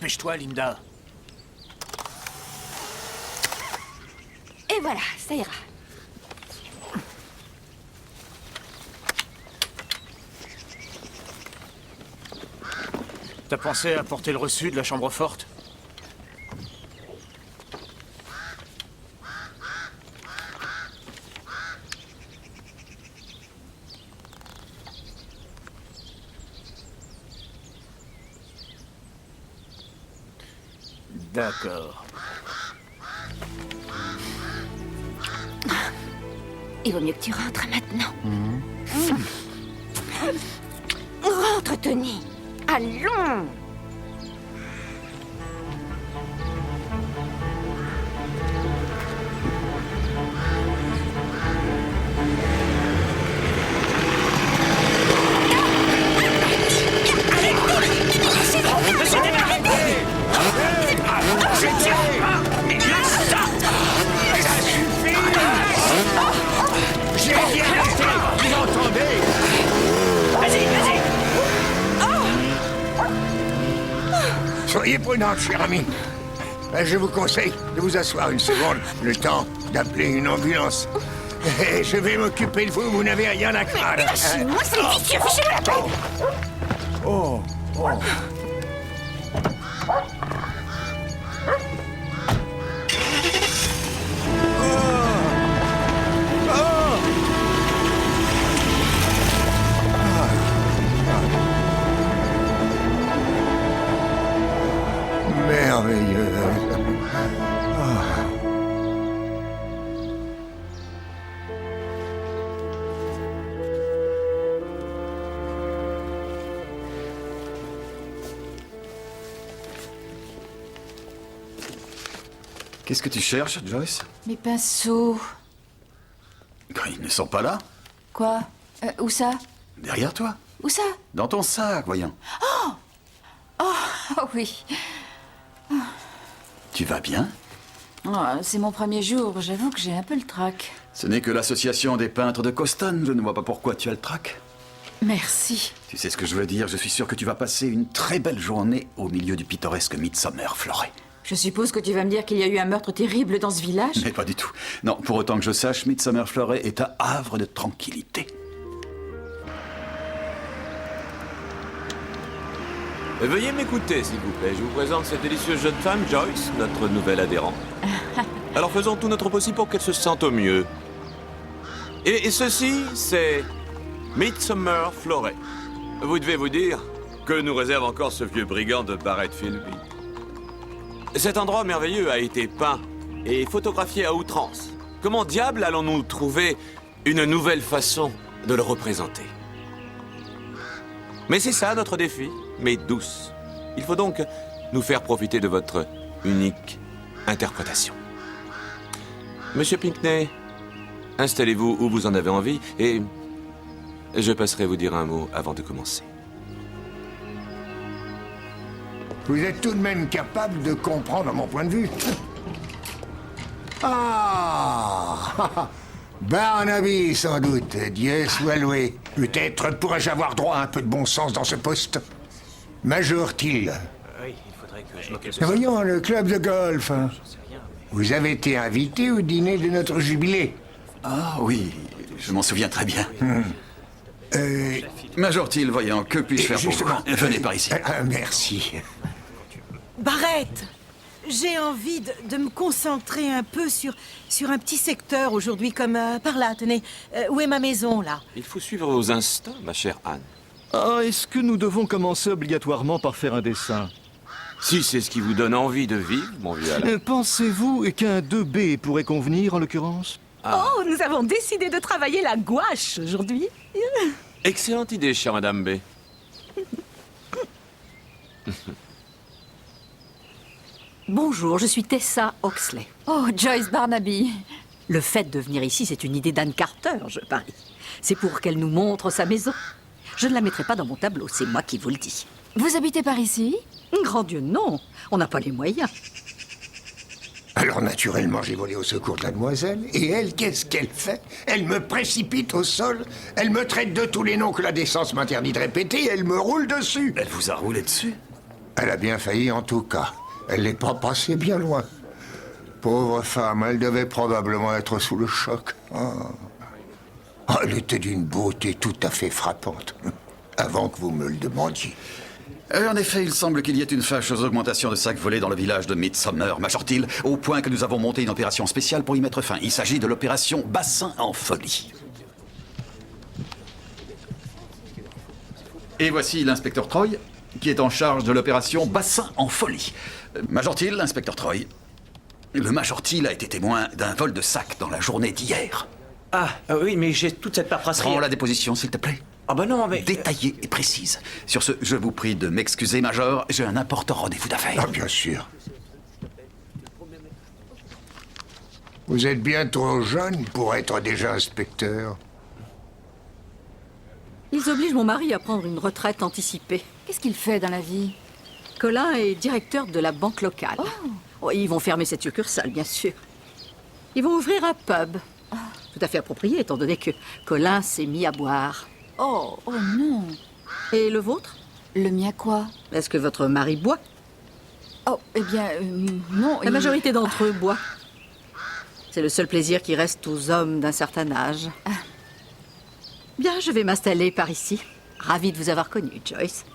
Dépêche-toi, Linda. Et voilà, ça ira. T'as pensé à porter le reçu de la chambre forte? D'accord. Il vaut mieux que tu rentres maintenant. Rentre, Tony. Allons. Soyez prudente, cher ami. Je vous conseille de vous asseoir une seconde, le temps d'appeler une ambulance. Je vais m'occuper de vous, vous n'avez rien à craindre. Lâchez-moi, c'est vicieux, fichez-moi la paix. Oh, oh. Merveilleux. Qu'est-ce que tu cherches, Joyce? Mes pinceaux. Ils ne sont pas là. Quoi? Où ça? Derrière toi. Où ça? Dans ton sac, voyons. Oh oui. Tu vas bien? Oh, c'est mon premier jour, j'avoue que j'ai un peu le trac. Ce n'est que l'association des peintres de Coston. Je ne vois pas pourquoi tu as le trac. Merci. Tu sais ce que je veux dire? Je suis sûr que tu vas passer une très belle journée au milieu du pittoresque Midsomer Florey. Je suppose que tu vas me dire qu'il y a eu un meurtre terrible dans ce village? Mais pas du tout. Non, pour autant que je sache, Midsomer Florey est un havre de tranquillité. Veuillez m'écouter, s'il vous plaît. Je vous présente cette délicieuse jeune femme, Joyce, notre nouvelle adhérente. Alors faisons tout notre possible pour qu'elle se sente au mieux. Et ceci, c'est Midsomer Florey. Vous devez vous dire que nous réserve encore ce vieux brigand de Barrett Philby. Cet endroit merveilleux a été peint et photographié à outrance. Comment diable allons-nous trouver une nouvelle façon de le représenter? Mais c'est ça notre défi, mais douce. Il faut donc nous faire profiter de votre unique interprétation. Monsieur Pinckney, installez-vous où vous en avez envie et je passerai vous dire un mot avant de commencer. Vous êtes tout de même capable de comprendre mon point de vue. Ah Barnaby, sans doute. Dieu soit loué. Peut-être pourrais-je avoir droit à un peu de bon sens dans ce poste. Major Till. Oui, il faudrait que je m'occupe de ça. Voyons, le club de golf. Vous avez été invité au dîner de notre jubilé. Ah oui, je m'en souviens très bien. Euh, Major Till, voyons, que puis-je faire pour justement, vous? Venez par ici. Merci. Barrett, j'ai envie de me concentrer un peu sur un petit secteur aujourd'hui, comme par là, tenez. Où est ma maison, là? Il faut suivre vos instincts, ma chère Anne. Ah, est-ce que nous devons commencer obligatoirement par faire un dessin? Si c'est ce qui vous donne envie de vivre, mon vieux Alain. Pensez-vous qu'un 2B pourrait convenir, en l'occurrence? Oh, nous avons décidé de travailler la gouache aujourd'hui. Excellente idée, chère Madame B. Bonjour, je suis Tessa Oxley. Oh, Joyce Barnaby. Le fait de venir ici, c'est une idée d'Anne Carter, je parie. C'est pour qu'elle nous montre sa maison. Je ne la mettrai pas dans mon tableau, c'est moi qui vous le dis. Vous habitez par ici? Grand Dieu, non. On n'a pas les moyens. Alors naturellement, j'ai volé au secours de la demoiselle. Et elle, qu'est-ce qu'elle fait? Elle me précipite au sol. Elle me traite de tous les noms que la décence m'interdit de répéter. Et elle me roule dessus. Elle vous a roulé dessus? Elle a bien failli en tout cas. Elle n'est pas passée bien loin. Pauvre femme, elle devait probablement être sous le choc. Elle était d'une beauté tout à fait frappante. Avant que vous me le demandiez. En effet, il semble qu'il y ait une fâcheuse augmentation de sacs volés dans le village de Midsomer, Major-t-il, au point que nous avons monté une opération spéciale pour y mettre fin. Il s'agit de l'opération Bassin en folie. Et voici l'inspecteur Troy, qui est en charge de l'opération Bassin en folie. Major-t-il, inspecteur Troy, le Major-t-il a été témoin d'un vol de sacs dans la journée d'hier. Ah, oui, mais j'ai toute cette paperasserie. Prends la déposition, s'il te plaît. Ah bah non, mais... Détaillée et précise. Sur ce, je vous prie de m'excuser, Major, j'ai un important rendez-vous d'affaires. Ah, bien sûr. Vous êtes bien trop jeune pour être déjà inspecteur. Ils obligent mon mari à prendre une retraite anticipée. Qu'est-ce qu'il fait dans la vie? Colin est directeur de la banque locale. Oh, ils vont fermer cette succursale, bien sûr. Ils vont ouvrir un pub. Tout à fait approprié, étant donné que Colin s'est mis à boire. Oh non. Et le vôtre? Le mien quoi? Est-ce que votre mari boit? Oh, eh bien, non. La majorité d'entre eux boit. C'est le seul plaisir qui reste aux hommes d'un certain âge. Bien, je vais m'installer par ici. Ravie de vous avoir connu, Joyce.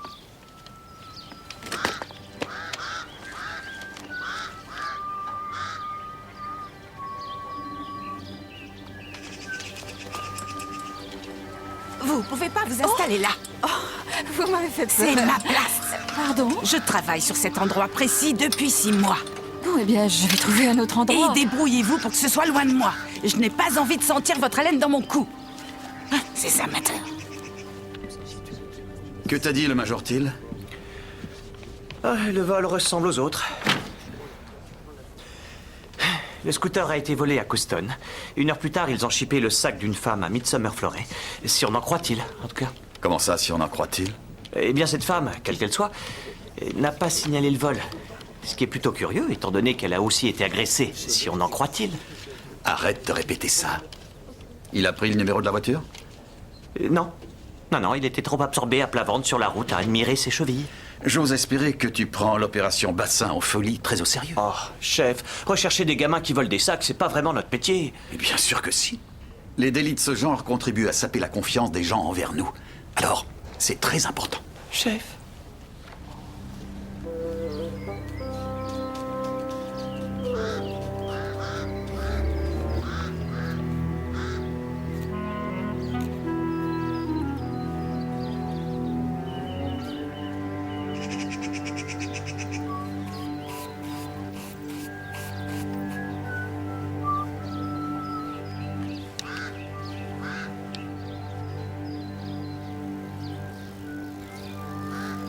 Vous pouvez pas vous installer là. Vous m'avez fait peur. C'est ma place. Pardon? Je travaille sur cet endroit précis depuis 6 mois. Bon, eh bien, je vais trouver un autre endroit. Et débrouillez-vous pour que ce soit loin de moi. Je n'ai pas envie de sentir votre haleine dans mon cou. Ces amateurs. Que t'a dit le Major-t-il? Le vol ressemble aux autres. Le scooter a été volé à Couston. 1 heure plus tard, ils ont chippé le sac d'une femme à Midsomer Florey. Si on en croit-il, en tout cas. Comment ça, si on en croit-il? Eh bien, cette femme, quelle qu'elle soit, n'a pas signalé le vol. Ce qui est plutôt curieux, étant donné qu'elle a aussi été agressée, si on en croit-il. Arrête de répéter ça. Il a pris le numéro de la voiture? Non. Non, il était trop absorbé à plat ventre sur la route à admirer ses chevilles. J'ose espérer que tu prends l'opération Bassin en folie très au sérieux. Oh, chef, rechercher des gamins qui volent des sacs, c'est pas vraiment notre métier. Mais bien sûr que si. Les délits de ce genre contribuent à saper la confiance des gens envers nous. Alors, c'est très important. Chef.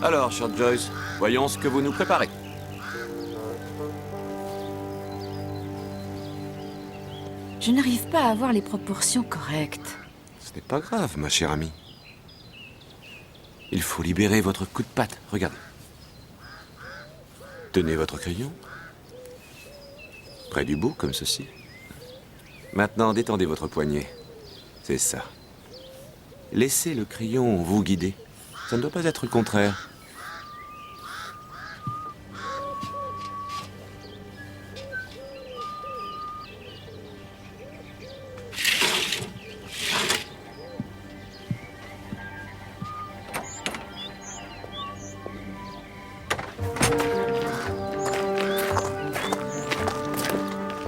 Alors, chère Joyce, voyons ce que vous nous préparez. Je n'arrive pas à avoir les proportions correctes. Ce n'est pas grave, ma chère amie. Il faut libérer votre coup de patte. Regardez. Tenez votre crayon. Près du bout, comme ceci. Maintenant, détendez votre poignet. C'est ça. Laissez le crayon vous guider. Ça ne doit pas être le contraire.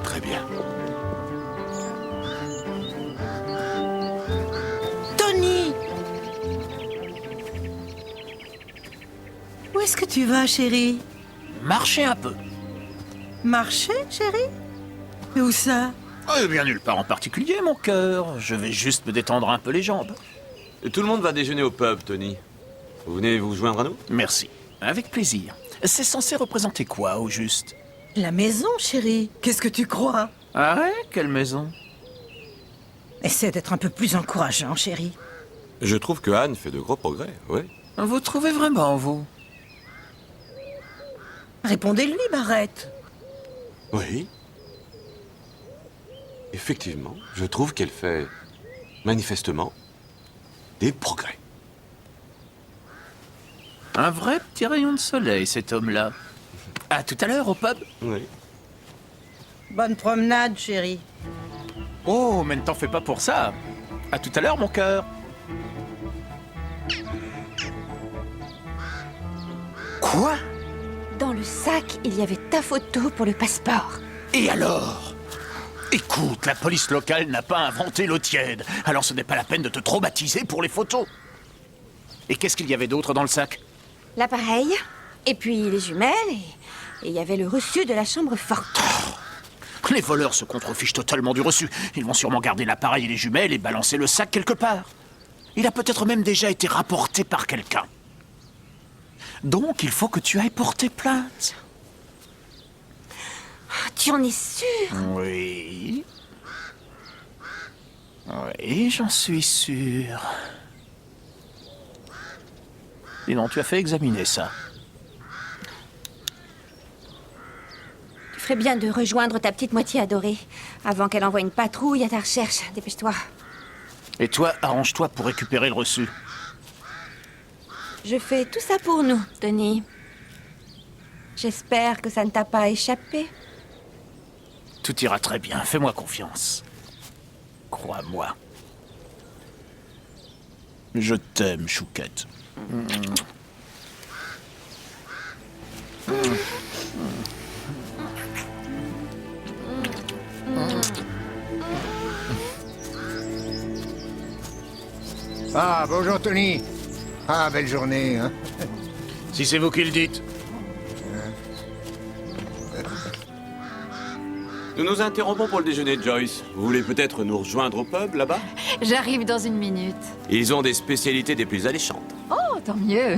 Très bien. Tony! Où est-ce que tu vas, chérie? Marchez un peu. Marcher, chérie? Et où ça? Eh bien, nulle part en particulier, mon cœur. Je vais juste me détendre un peu les jambes. Et tout le monde va déjeuner au pub, Tony. Vous venez vous joindre à nous? Merci. Avec plaisir. C'est censé représenter quoi, au juste? La maison, chérie. Qu'est-ce que tu crois? Ah ouais? Quelle maison? Essaie d'être un peu plus encourageant, chérie. Je trouve que Anne fait de gros progrès, oui. Vous trouvez vraiment, vous? Répondez-lui, Barrett. Oui. Effectivement, je trouve qu'elle fait, manifestement, des progrès. Un vrai petit rayon de soleil, cet homme-là. À tout à l'heure, au pub. Oui. Bonne promenade, chérie. Oh, mais ne t'en fais pas pour ça. À tout à l'heure, mon cœur. Quoi? Dans le sac, il y avait ta photo pour le passeport. Et alors? Écoute, la police locale n'a pas inventé l'eau tiède, alors ce n'est pas la peine de te traumatiser pour les photos. Et qu'est-ce qu'il y avait d'autre dans le sac? L'appareil, et puis les jumelles, et il y avait le reçu de la chambre forte. Les voleurs se contrefichent totalement du reçu. Ils vont sûrement garder l'appareil et les jumelles et balancer le sac quelque part. Il a peut-être même déjà été rapporté par quelqu'un. Donc, il faut que tu ailles porter plainte. Tu en es sûr? Oui. Oui, j'en suis sûr. Dis donc, tu as fait examiner ça. Tu ferais bien de rejoindre ta petite moitié adorée, avant qu'elle envoie une patrouille à ta recherche. Dépêche-toi. Et toi, arrange-toi pour récupérer le reçu. Je fais tout ça pour nous, Tony. J'espère que ça ne t'a pas échappé. Tout ira très bien, fais-moi confiance. Crois-moi. Je t'aime, Chouquette. Ah, bonjour Tony. Ah, belle journée, hein. Si c'est vous qui le dites. Nous nous interrompons pour le déjeuner, Joyce. Vous voulez peut-être nous rejoindre au pub, là-bas? J'arrive dans une minute. Ils ont des spécialités des plus alléchantes. Oh, tant mieux.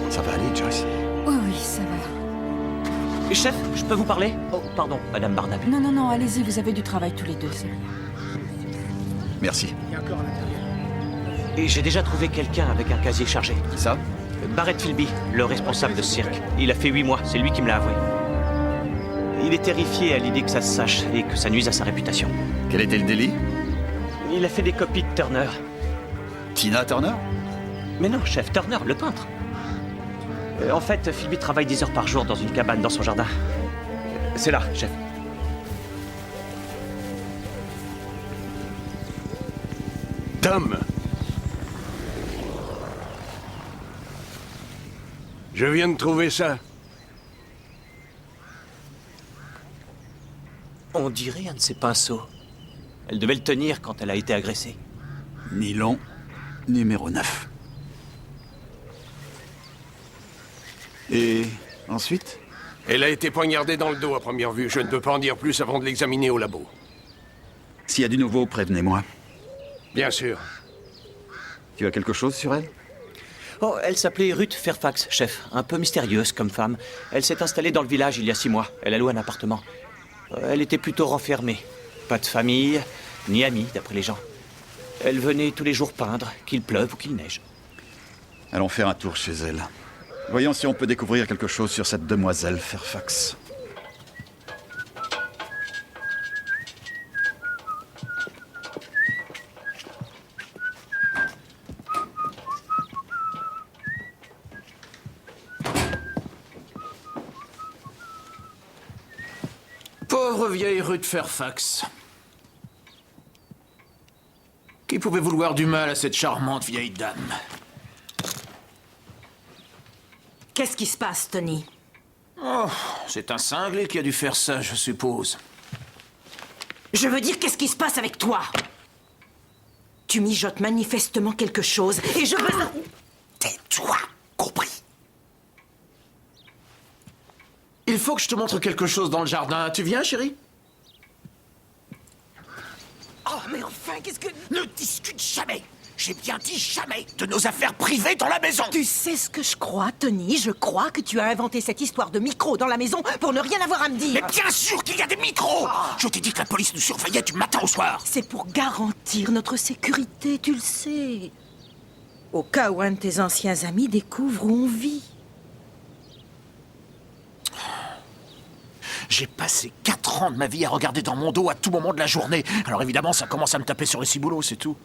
Ça va aller, Joyce? Oui, oui, ça va. Chef, je peux vous parler? Oh, pardon, Madame Barnaby. Non, non, non, allez-y, vous avez du travail tous les deux, c'est bien. Merci. Et j'ai déjà trouvé quelqu'un avec un casier chargé. Qui ça? Barrett Philby, le responsable de ce cirque. Il a fait 8 mois, c'est lui qui me l'a avoué. Il est terrifié à l'idée que ça se sache et que ça nuise à sa réputation. Quel était le délit? Il a fait des copies de Turner. Tina Turner? Mais non, chef, Turner, le peintre. En fait, Philby travaille 10 heures par jour dans une cabane dans son jardin. C'est là, chef. Tom! Je viens de trouver ça. On dirait un de ses pinceaux. Elle devait le tenir quand elle a été agressée. Nylon, numéro 9. Et ensuite? Elle a été poignardée dans le dos à première vue. Je ne peux pas en dire plus avant de l'examiner au labo. S'il y a du nouveau, prévenez-moi. Bien sûr. Tu as quelque chose sur elle? Oh, elle s'appelait Ruth Fairfax, chef. Un peu mystérieuse comme femme. Elle s'est installée dans le village il y a 6 mois. Elle a loué un appartement. Elle était plutôt renfermée. Pas de famille, ni amis, d'après les gens. Elle venait tous les jours peindre, qu'il pleuve ou qu'il neige. Allons faire un tour chez elle. Voyons si on peut découvrir quelque chose sur cette demoiselle Fairfax. Pauvre vieille Ruth Fairfax. Qui pouvait vouloir du mal à cette charmante vieille dame? Qu'est-ce qui se passe, Tony? Oh, c'est un cinglé qui a dû faire ça, je suppose. Je veux dire, qu'est-ce qui se passe avec toi? Tu mijotes manifestement quelque chose, et je veux... Tais-toi, compris? Il faut que je te montre quelque chose dans le jardin. Tu viens, chérie? Oh, mais enfin, qu'est-ce que... Ne discute jamais! J'ai bien dit jamais de nos affaires privées dans la maison! Tu sais ce que je crois, Tony? Je crois que tu as inventé cette histoire de micro dans la maison pour ne rien avoir à me dire. Mais bien sûr qu'il y a des micros! Je t'ai dit que la police nous surveillait du matin au soir! C'est pour garantir notre sécurité, tu le sais. Au cas où un de tes anciens amis découvre où on vit. J'ai passé 4 ans de ma vie à regarder dans mon dos à tout moment de la journée. Alors évidemment, ça commence à me taper sur le ciboulot, c'est tout.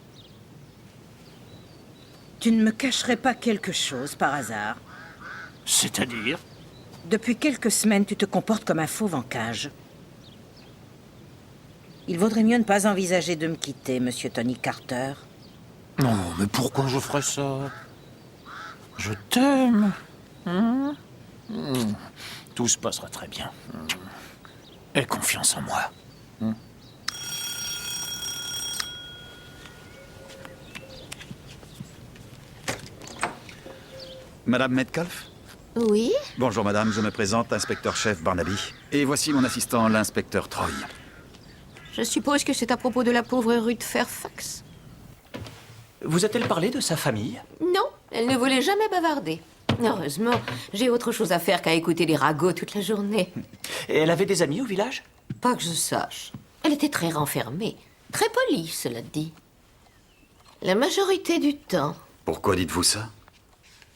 Tu ne me cacherais pas quelque chose par hasard? C'est-à-dire? Depuis quelques semaines, tu te comportes comme un fauve en cage. Il vaudrait mieux ne pas envisager de me quitter, monsieur Tony Carter. Non, mais pourquoi je ferais ça? Je t'aime. Tout se passera très bien. Aie confiance en moi. Madame Metcalf? Oui? Bonjour madame, je me présente, inspecteur-chef Barnaby. Et voici mon assistant, l'inspecteur Troy. Je suppose que c'est à propos de la pauvre Ruth Fairfax. Vous a-t-elle parlé de sa famille? Non, elle ne voulait jamais bavarder. Heureusement, j'ai autre chose à faire qu'à écouter les ragots toute la journée. Et elle avait des amis au village? Pas que je sache. Elle était très renfermée. Très polie, cela dit. La majorité du temps. Pourquoi dites-vous ça?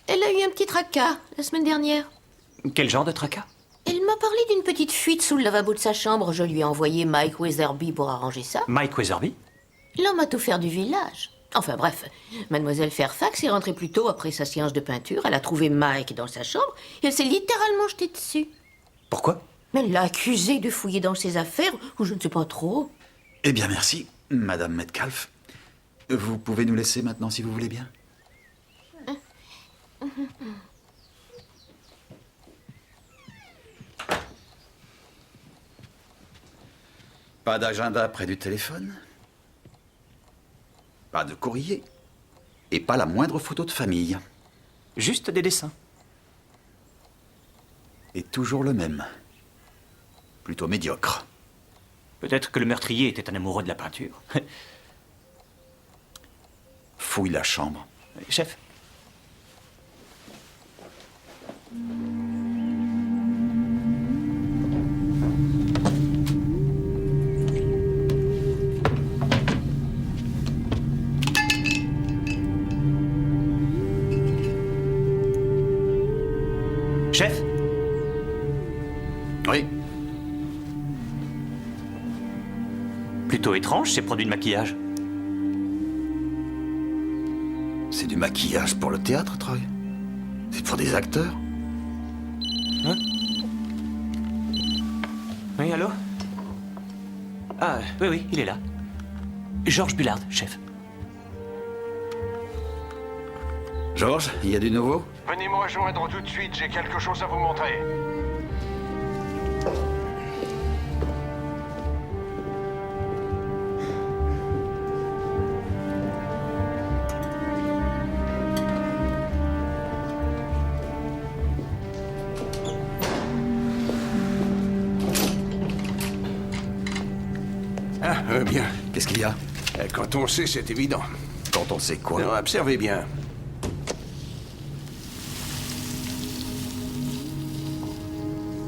Elle a eu un petit tracas la semaine dernière. Quel genre de tracas? Elle m'a parlé d'une petite fuite sous le lavabo de sa chambre. Je lui ai envoyé Mike Weatherby pour arranger ça. Mike Weatherby? L'homme a tout faire du village. Enfin bref, mademoiselle Fairfax est rentrée plus tôt après sa séance de peinture. Elle a trouvé Mike dans sa chambre et elle s'est littéralement jetée dessus. Pourquoi? Mais elle l'a accusé de fouiller dans ses affaires, ou je ne sais pas trop. Eh bien merci, madame Metcalf. Vous pouvez nous laisser maintenant si vous voulez bien. Pas d'agenda près du téléphone. Pas de courrier. Et pas la moindre photo de famille. Juste des dessins. Et toujours le même. Plutôt médiocre. Peut-être que le meurtrier était un amoureux de la peinture. Fouille la chambre. Chef. Chef? Oui. Plutôt étrange, ces produits de maquillage. C'est du maquillage pour le théâtre, Troy. C'est pour des acteurs. Hein? Oui, allô? Ah, oui, il est là. George Bullard, chef. George, il y a du nouveau? Venez me rejoindre tout de suite, j'ai quelque chose à vous montrer. Bien. Qu'est-ce qu'il y a? Quand on sait, c'est évident. Quand on sait quoi? Non, observez bien.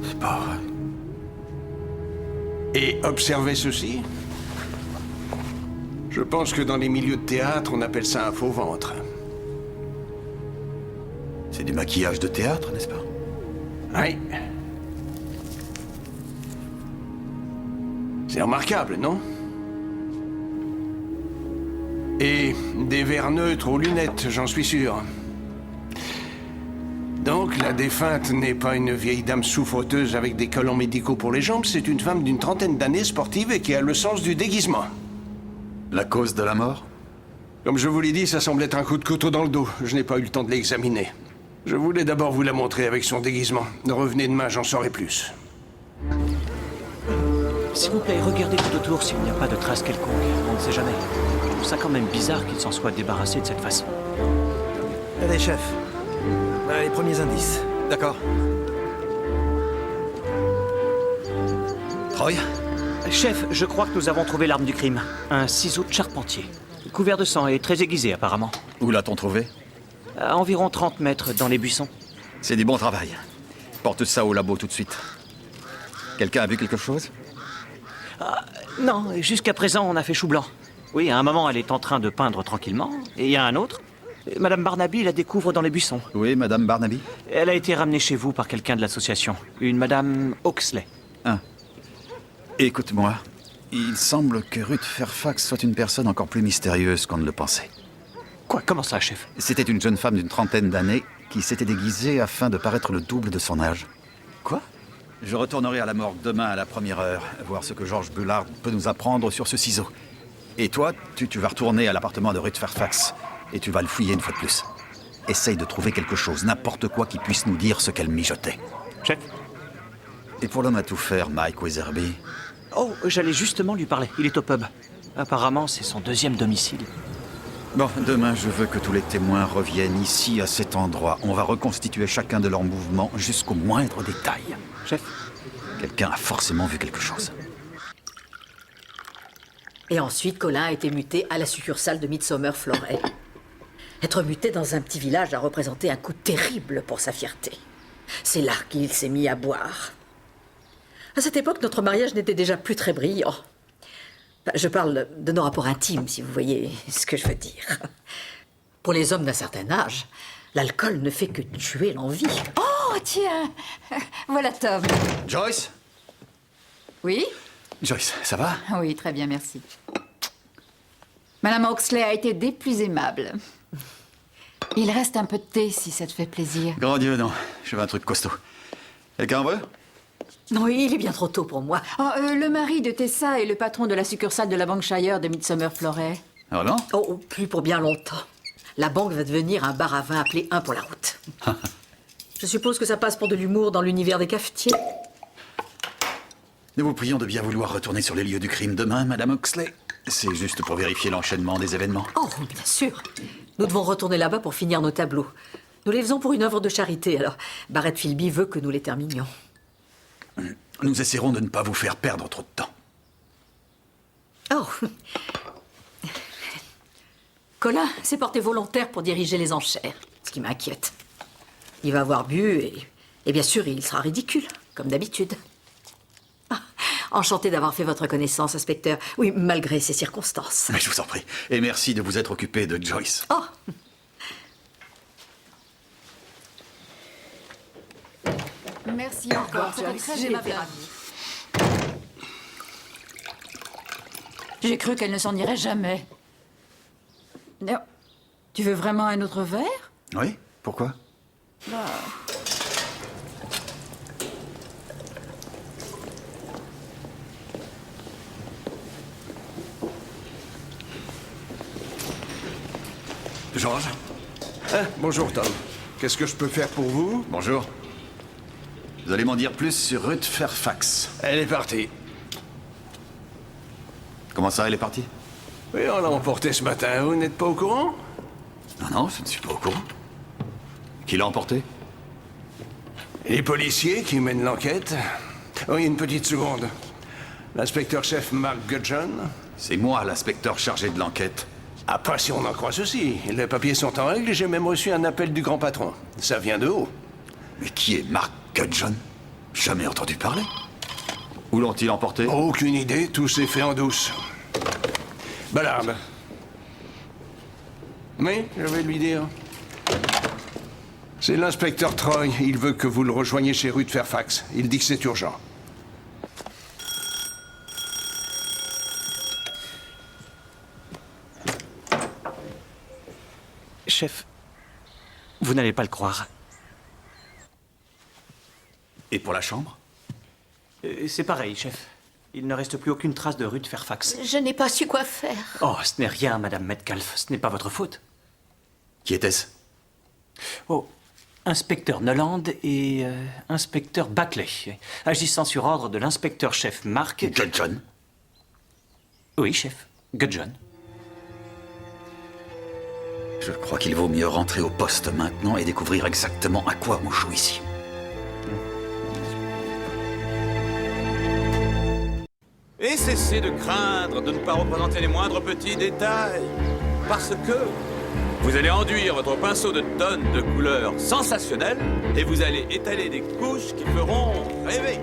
C'est pas vrai. Et observez ceci. Je pense que dans les milieux de théâtre, on appelle ça un faux ventre. C'est du maquillage de théâtre, n'est-ce pas? Oui. C'est remarquable, non? Et des verres neutres aux lunettes, j'en suis sûr. Donc, la défunte n'est pas une vieille dame souffreteuse avec des collants médicaux pour les jambes, c'est une femme d'une trentaine d'années sportive et qui a le sens du déguisement. La cause de la mort? Comme je vous l'ai dit, ça semble être un coup de couteau dans le dos. Je n'ai pas eu le temps de l'examiner. Je voulais d'abord vous la montrer avec son déguisement. Revenez demain, j'en saurai plus. S'il vous plaît, regardez tout autour s'il n'y a pas de traces quelconques. On ne sait jamais. Je trouve ça quand même bizarre qu'il s'en soit débarrassé de cette façon. Allez, chef. Les premiers indices. D'accord. Troy? Chef, je crois que nous avons trouvé l'arme du crime. Un ciseau de charpentier. Couvert de sang et très aiguisé, apparemment. Où l'a-t-on trouvé? À environ 30 mètres dans les buissons. C'est du bon travail. Porte ça au labo tout de suite. Quelqu'un a vu quelque chose? Non, jusqu'à présent, on a fait chou blanc. Oui, à un moment, elle est en train de peindre tranquillement. Et il y a un autre. Madame Barnaby la découvre dans les buissons. Oui, Madame Barnaby? Elle a été ramenée chez vous par quelqu'un de l'association. Une Madame Oxley. Écoute-moi. Il semble que Ruth Fairfax soit une personne encore plus mystérieuse qu'on ne le pensait. Quoi? Comment ça, chef? C'était une jeune femme d'une trentaine d'années qui s'était déguisée afin de paraître le double de son âge. Quoi? Je retournerai à la morgue demain à la première heure, voir ce que George Bullard peut nous apprendre sur ce ciseau. Et toi, tu vas retourner à l'appartement de Ruth Fairfax et tu vas le fouiller une fois de plus. Essaye de trouver quelque chose, n'importe quoi qui puisse nous dire ce qu'elle mijotait. Chef? Et pour l'homme à tout faire, Mike Weatherby? Oh, j'allais justement lui parler. Il est au pub. Apparemment, c'est son deuxième domicile. Bon, demain, je veux que tous les témoins reviennent ici, à cet endroit. On va reconstituer chacun de leurs mouvements jusqu'au moindre détail. Chef? Quelqu'un a forcément vu quelque chose. Et ensuite, Colin a été muté à la succursale de Midsomer Floret. Être muté dans un petit village a représenté un coup terrible pour sa fierté. C'est là qu'il s'est mis à boire. À cette époque, notre mariage n'était déjà plus très brillant. Je parle de nos rapports intimes, si vous voyez ce que je veux dire. Pour les hommes d'un certain âge, l'alcool ne fait que tuer l'envie. Oh, tiens! Voilà Tom. Joyce? Oui? Joyce, ça va? Oui, très bien, merci. Madame Oxley a été des plus aimables. Il reste un peu de thé, si ça te fait plaisir. Grand Dieu, non. Je veux un truc costaud. Quelqu'un en veut? Non, il est bien trop tôt pour moi. Oh, le mari de Tessa est le patron de la succursale de la banque Shire de Midsomer Floret. Ah non? Oh, plus pour bien longtemps. La banque va devenir un bar à vin appelé Un pour la route. Je suppose que ça passe pour de l'humour dans l'univers des cafetiers. Nous vous prions de bien vouloir retourner sur les lieux du crime demain, Madame Oxley. C'est juste pour vérifier l'enchaînement des événements. Oh, bien sûr. Nous devons retourner là-bas pour finir nos tableaux. Nous les faisons pour une œuvre de charité, alors Barrett Philby veut que nous les terminions. Nous essaierons de ne pas vous faire perdre trop de temps. Oh. Colin s'est porté volontaire pour diriger les enchères, ce qui m'inquiète. Il va avoir bu et bien sûr, il sera ridicule, comme d'habitude. Ah, enchanté d'avoir fait votre connaissance, inspecteur. Oui, malgré ces circonstances. Mais je vous en prie. Et merci de vous être occupé de Joyce. Oh. Merci encore, c'était très aimable. J'ai cru qu'elle ne s'en irait jamais. D'ailleurs, tu veux vraiment un autre verre? Oui? Pourquoi? Georges? Bonjour, Tom. Qu'est-ce que je peux faire pour vous? Bonjour. Vous allez m'en dire plus sur Ruth Fairfax. Elle est partie. Comment ça, elle est partie? Oui, on l'a emportée ce matin. Vous n'êtes pas au courant? Non, je ne suis pas au courant. Qui l'a emportée? Les policiers qui mènent l'enquête. Oui, une petite seconde. L'inspecteur-chef Mark Gudgeon? C'est moi, l'inspecteur chargé de l'enquête. Ah, pas si on en croit ceci. Les papiers sont en règle et j'ai même reçu un appel du grand patron. Ça vient de haut. Mais qui est Mark Gudgeon? Jamais entendu parler. Où l'ont-ils emporté? Aucune idée, tout s'est fait en douce. Ballard. Mais, je vais lui dire. C'est l'inspecteur Troy. Il veut que vous le rejoigniez chez rue de Fairfax. Il dit que c'est urgent. Chef, vous n'allez pas le croire. Et pour la chambre? C'est pareil, chef. Il ne reste plus aucune trace de rue de Fairfax. Je n'ai pas su quoi faire. Oh, ce n'est rien, Madame Metcalf. Ce n'est pas votre faute. Qui était-ce? Oh, inspecteur Noland et inspecteur Buckley, agissant sur ordre de l'inspecteur-chef Mark... Gudgeon? Oui, chef. Gudgeon. Je crois qu'il vaut mieux rentrer au poste maintenant et découvrir exactement à quoi on joue ici. Et cessez de craindre de ne pas représenter les moindres petits détails. Parce que vous allez enduire votre pinceau de tonnes de couleurs sensationnelles et vous allez étaler des couches qui feront rêver.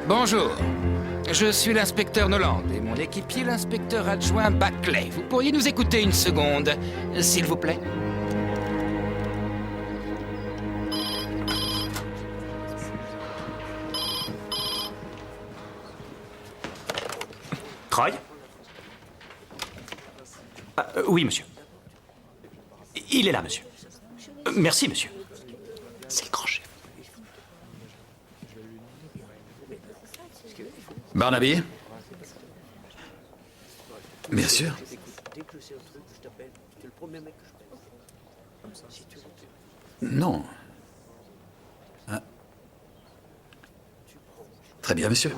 Bonjour. Je suis l'inspecteur Noland et mon équipier l'inspecteur adjoint Buckley. Vous pourriez nous écouter une seconde, s'il vous plaît? Troy? Oui, monsieur. Il est là, monsieur. Merci, monsieur. C'est le grand chef. Barnaby? Bien sûr. Non. Ah. Très bien, monsieur.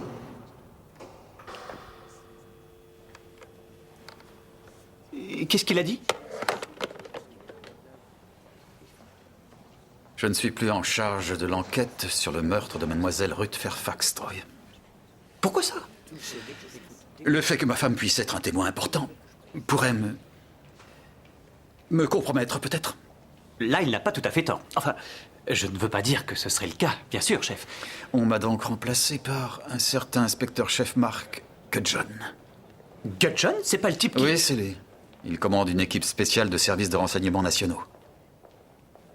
Qu'est-ce qu'il a dit? Je ne suis plus en charge de l'enquête sur le meurtre de mademoiselle Ruth Fairfax, Troy. Pourquoi ça? Le fait que ma femme puisse être un témoin important pourrait me compromettre, peut-être. Là, il n'a pas tout à fait tort. Enfin, je ne veux pas dire que ce serait le cas, bien sûr, chef. On m'a donc remplacé par un certain inspecteur-chef Mark Gudgeon. Gudgeon? C'est pas le type qui... Oui, c'est lui. Il commande une équipe spéciale de services de renseignement nationaux.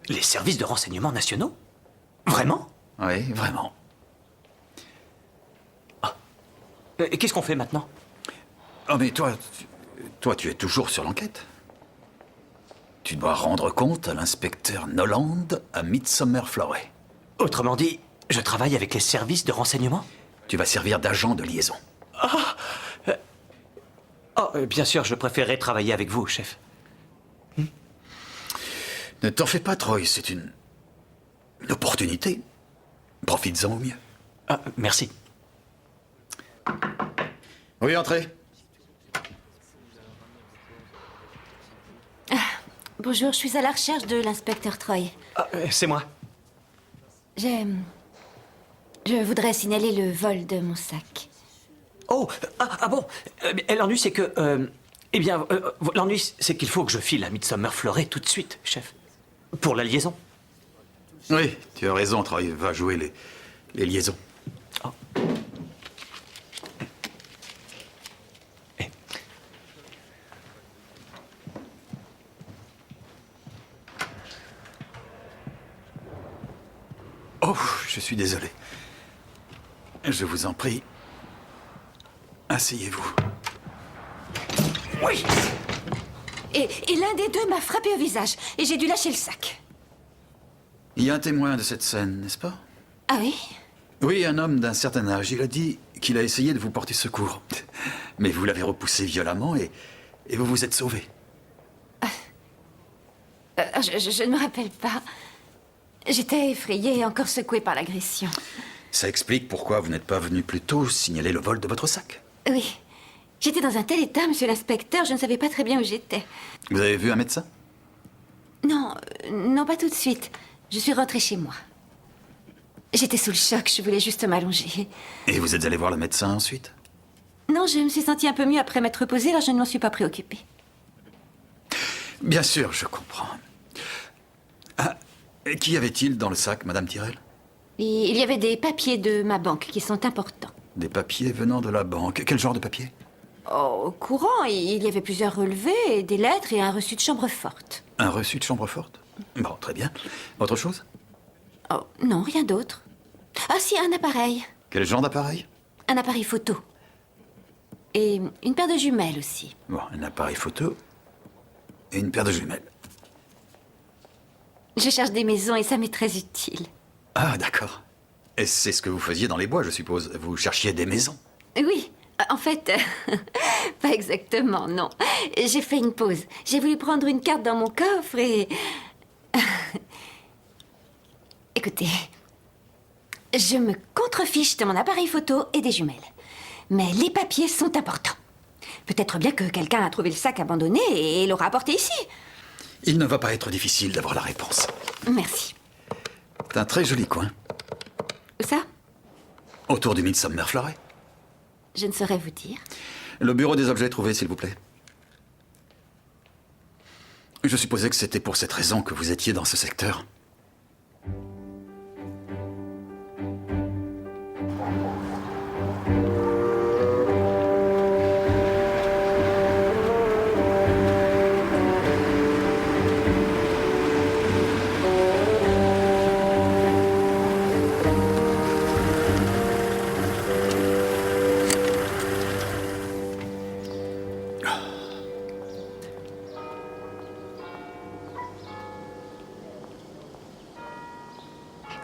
Les services de renseignement nationaux? Vraiment? Oui, vraiment. Qu'est-ce qu'on fait maintenant? Oh, mais toi, tu es toujours sur l'enquête. Tu dois rendre compte à l'inspecteur Noland à Midsomer Florey. Autrement dit, je travaille avec les services de renseignement? Tu vas servir d'agent de liaison. Bien sûr, je préférerais travailler avec vous, chef. Ne t'en fais pas, Troy, c'est une opportunité. Profites-en au mieux. Merci. Oui, entrez. Bonjour, je suis à la recherche de l'inspecteur Troy. C'est moi. Je voudrais signaler le vol de mon sac. Oh, bon. L'ennui, c'est que... l'ennui, c'est qu'il faut que je file à Midsomer Florey tout de suite, chef. Pour la liaison. Oui, tu as raison, Troy. Va jouer les liaisons. Oh, je suis désolé. Je vous en prie. Asseyez-vous. Oui. Et l'un des deux m'a frappé au visage, et j'ai dû lâcher le sac. Il y a un témoin de cette scène, n'est-ce pas? Ah oui? Oui, un homme d'un certain âge. Il a dit qu'il a essayé de vous porter secours. Mais vous l'avez repoussé violemment et vous vous êtes sauvé. Je ne me rappelle pas. J'étais effrayée et encore secouée par l'agression. Ça explique pourquoi vous n'êtes pas venu plus tôt signaler le vol de votre sac. Oui. J'étais dans un tel état, monsieur l'inspecteur, je ne savais pas très bien où j'étais. Vous avez vu un médecin? Non, pas tout de suite. Je suis rentrée chez moi. J'étais sous le choc, je voulais juste m'allonger. Et vous êtes allé voir le médecin ensuite? Non, je me suis sentie un peu mieux après m'être reposée, alors je ne m'en suis pas préoccupée. Bien sûr, je comprends. Ah, et qu'y avait-il dans le sac, Madame Tyrell? Il y avait des papiers de ma banque qui sont importants. Des papiers venant de la banque. Quel genre de papier? Oh, au courant, il y avait plusieurs relevés, des lettres et un reçu de chambre forte. Un reçu de chambre forte? Bon, très bien. Autre chose? Oh, non, rien d'autre. Ah si, un appareil. Quel genre d'appareil? Un appareil photo. Et une paire de jumelles aussi. Bon, un appareil photo et une paire de jumelles. Je cherche des maisons et ça m'est très utile. Ah, d'accord. Et c'est ce que vous faisiez dans les bois, je suppose. Vous cherchiez des maisons? Oui, en fait, pas exactement, non. J'ai fait une pause. J'ai voulu prendre une carte dans mon coffre et... Écoutez, je me contrefiche de mon appareil photo et des jumelles. Mais les papiers sont importants. Peut-être bien que quelqu'un a trouvé le sac abandonné et l'aura apporté ici. Il ne va pas être difficile d'avoir la réponse. Merci. C'est un très joli coin. Où ça? Autour du Midsomer Fleuret. Je ne saurais vous dire. Le bureau des objets trouvés, s'il vous plaît. Je supposais que c'était pour cette raison que vous étiez dans ce secteur.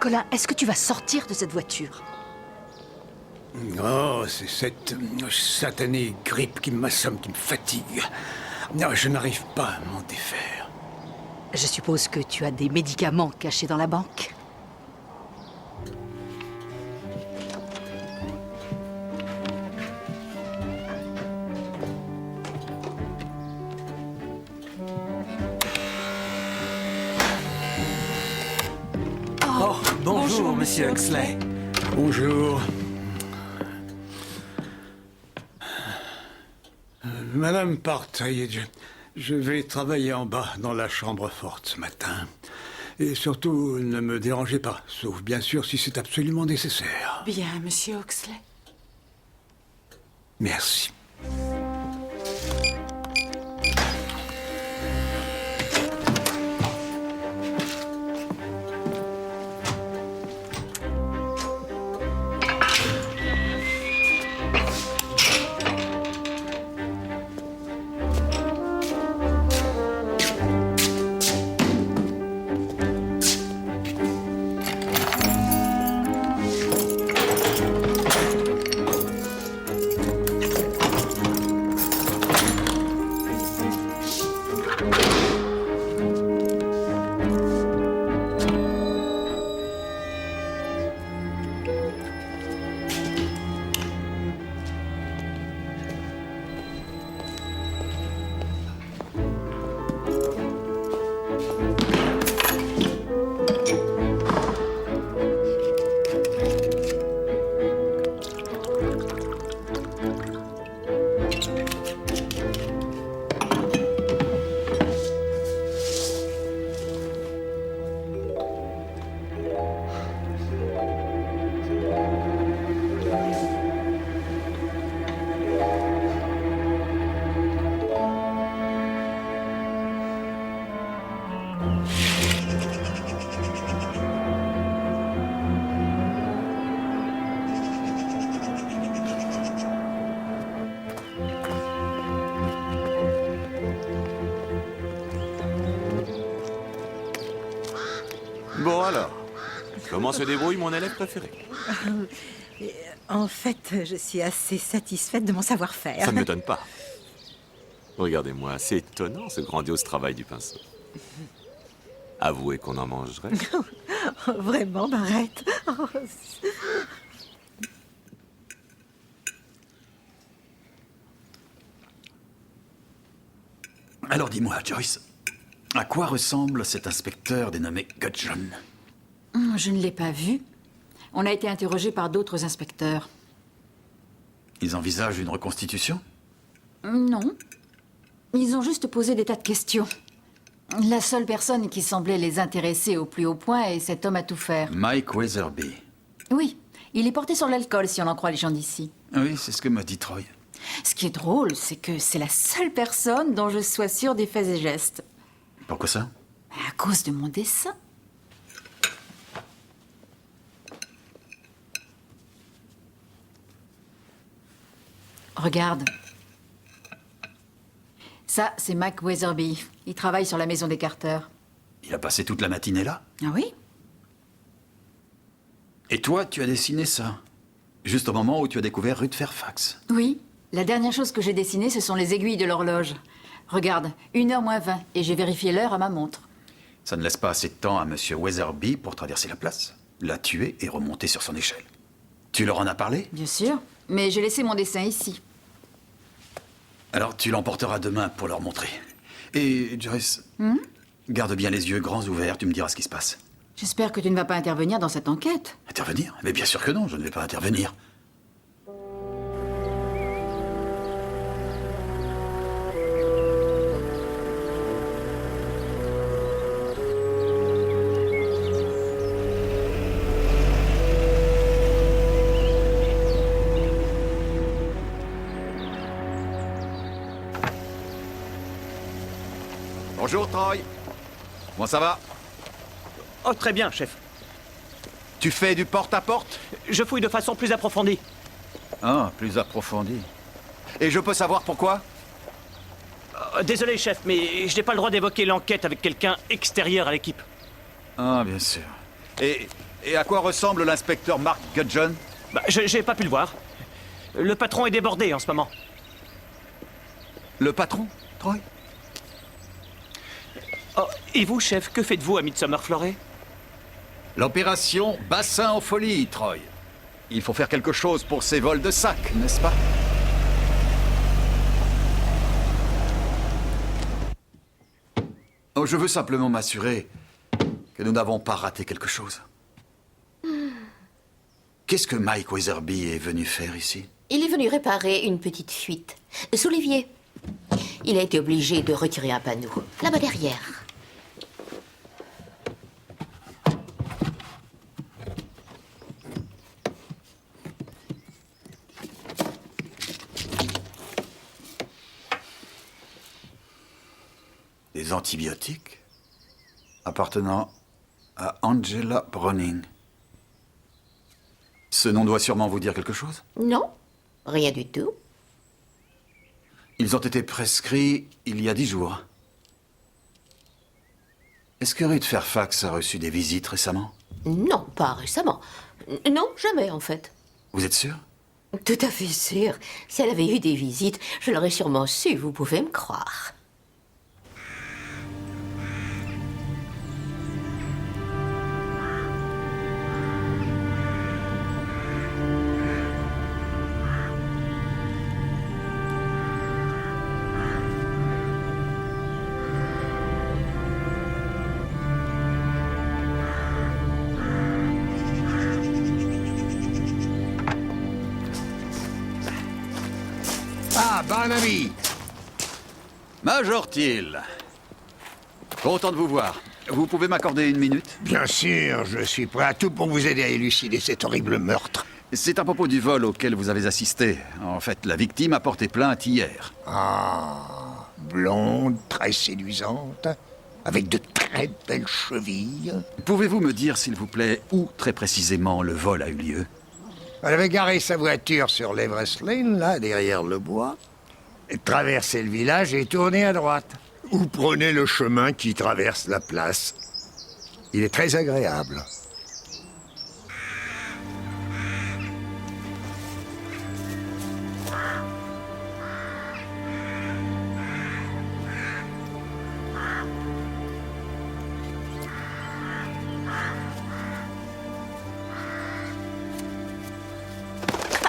Colin, est-ce que tu vas sortir de cette voiture? Oh, c'est cette satanée grippe qui m'assomme, qui me fatigue. Non, je n'arrive pas à m'en défaire. Je suppose que tu as des médicaments cachés dans la banque. Bonjour, monsieur Huxley. Bonjour. Madame Partridge, je vais travailler en bas dans la chambre forte ce matin. Et surtout, ne me dérangez pas, sauf bien sûr si c'est absolument nécessaire. Bien, monsieur Huxley. Merci. Bon alors, comment se débrouille mon élève préféré? En fait, je suis assez satisfaite de mon savoir-faire. Ça ne m'étonne pas. Regardez-moi, c'est étonnant ce grandiose travail du pinceau. Avouez qu'on en mangerait. Vraiment, Barrett. Oh, Alors dis-moi, Joyce, à quoi ressemble cet inspecteur dénommé Gudgeon? Je ne l'ai pas vu. On a été interrogé par d'autres inspecteurs. Ils envisagent une reconstitution? Non. Ils ont juste posé des tas de questions. La seule personne qui semblait les intéresser au plus haut point est cet homme à tout faire. Mike Weatherby. Oui, il est porté sur l'alcool si on en croit les gens d'ici. Oui, c'est ce que m'a dit Troy. Ce qui est drôle, c'est que c'est la seule personne dont je sois sûre des faits et gestes. Pourquoi ça? À cause de mon dessin. Regarde. Ça, c'est Mike Weatherby. Il travaille sur la maison des Carter. Il a passé toute la matinée là? Ah oui? Et toi, tu as dessiné ça? Juste au moment où tu as découvert Ruth Fairfax. Oui. La dernière chose que j'ai dessinée, ce sont les aiguilles de l'horloge. Regarde, 1h moins 20, et j'ai vérifié l'heure à ma montre. Ça ne laisse pas assez de temps à Monsieur Weatherby pour traverser la place, la tuer et remonter sur son échelle. Tu leur en as parlé? Bien sûr, mais j'ai laissé mon dessin ici. Alors tu l'emporteras demain pour leur montrer. Et Joyce, garde bien les yeux grands ouverts, tu me diras ce qui se passe. J'espère que tu ne vas pas intervenir dans cette enquête. Intervenir? Mais bien sûr que non, je ne vais pas intervenir. Bonjour, Troy. Comment ça va? Oh, très bien, chef. Tu fais du porte-à-porte? Je fouille de façon plus approfondie. Ah, plus approfondie. Et je peux savoir pourquoi? Désolé, chef, mais je n'ai pas le droit d'évoquer l'enquête avec quelqu'un extérieur à l'équipe. Ah, bien sûr. Et à quoi ressemble l'inspecteur Mark Gudgeon? J'ai pas pu le voir. Le patron est débordé en ce moment. Le patron, Troy? Oh, et vous, chef, que faites-vous à Midsomer Florey? L'opération Bassin en folie, Troy. Il faut faire quelque chose pour ces vols de sacs, n'est-ce pas? Oh, je veux simplement m'assurer que nous n'avons pas raté quelque chose. Qu'est-ce que Mike Weatherby est venu faire ici? Il est venu réparer une petite fuite. Sous l'évier. Il a été obligé de retirer un panneau. Là-bas derrière. Des antibiotiques appartenant à Angela Browning. Ce nom doit sûrement vous dire quelque chose? Non, rien du tout. Ils ont été prescrits il y a 10 jours. Est-ce que Ruth Fairfax a reçu des visites récemment? Non, pas récemment. Non, jamais en fait. Vous êtes sûr? Tout à fait sûr. Si elle avait eu des visites, je l'aurais sûrement su, vous pouvez me croire. Ah, Barnaby! Major Thiel. Content de vous voir. Vous pouvez m'accorder une minute? Bien sûr, je suis prêt à tout pour vous aider à élucider cet horrible meurtre. C'est à propos du vol auquel vous avez assisté. En fait, la victime a porté plainte hier. Ah, blonde, très séduisante, avec de très belles chevilles. Pouvez-vous me dire, s'il vous plaît, où très précisément le vol a eu lieu? Elle avait garé sa voiture sur l'Everest Lane, là, derrière le bois. Elle traversait le village et tournait à droite. Ou prenait le chemin qui traverse la place. Il est très agréable.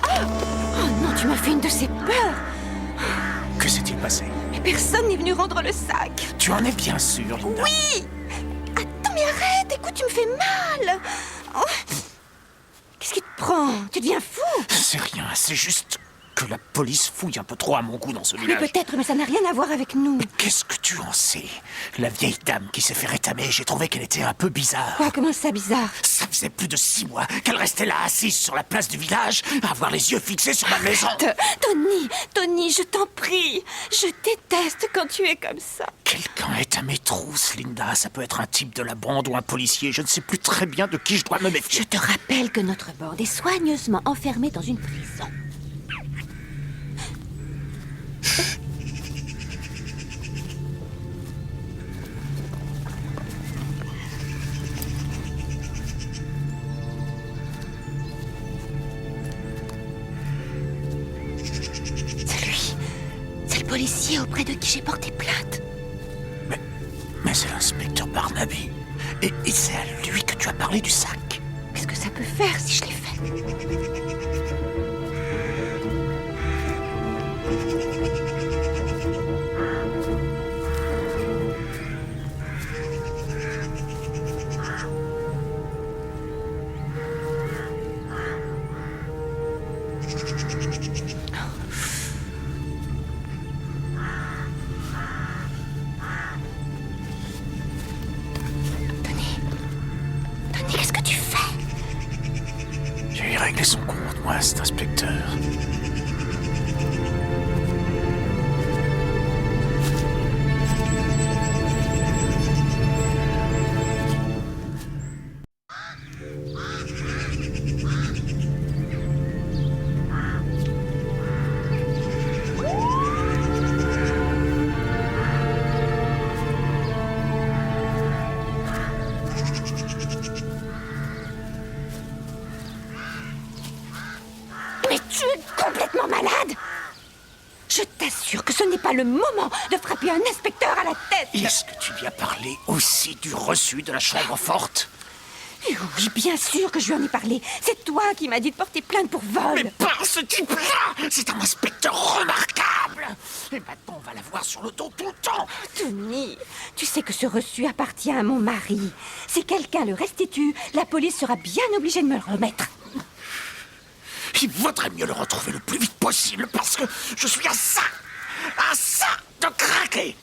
Oh non, tu m'as fait une de ces peurs. Que s'est-il passé? Mais personne n'est venu rendre le sac. Tu en es bien sûr, Linda? Oui. Attends, mais arrête, écoute, tu me fais mal. Oh. prend? Tu deviens fou? C'est rien, c'est juste que la police fouille un peu trop à mon goût dans ce Mais village. peut-être, mais ça n'a rien à voir avec nous. Qu'est-ce que tu en sais? La vieille dame qui s'est fait rétamer, j'ai trouvé qu'elle était un peu bizarre. Quoi, comment ça bizarre? Ça faisait plus de 6 mois qu'elle restait là assise sur la place du village, à avoir les yeux fixés sur ma maison. Tony, je t'en prie. Je déteste quand tu es comme ça. Quelqu'un est à mes trousses, Linda. Ça peut être un type de la bande ou un policier. Je ne sais plus très bien de qui je dois me méfier. Je te rappelle que notre bande est soigneusement enfermée dans une prison. C'est le policier auprès de qui j'ai porté plainte. Mais c'est l'inspecteur Barnaby. Et c'est à lui que tu as parlé du sac. Qu'est-ce que ça peut faire si je l'ai fait? Qu'est-ce que tu fais? Je vais y régler son compte, moi, cet inspecteur. Mais tu es complètement malade! Je t'assure que ce n'est pas le moment de frapper un inspecteur à la tête! Est-ce que tu lui as parlé aussi du reçu de la chambre forte? Et oui, bien sûr que je lui en ai parlé. C'est toi qui m'as dit de porter plainte pour vol. Mais pas ce type-là! C'est un inspecteur remarquable! Et maintenant, on va la voir sur le dos tout le temps! Tony, tu sais que ce reçu appartient à mon mari. Si quelqu'un le restitue, la police sera bien obligée de me le remettre. Il vaudrait mieux le retrouver le plus vite possible parce que je suis à ça de craquer!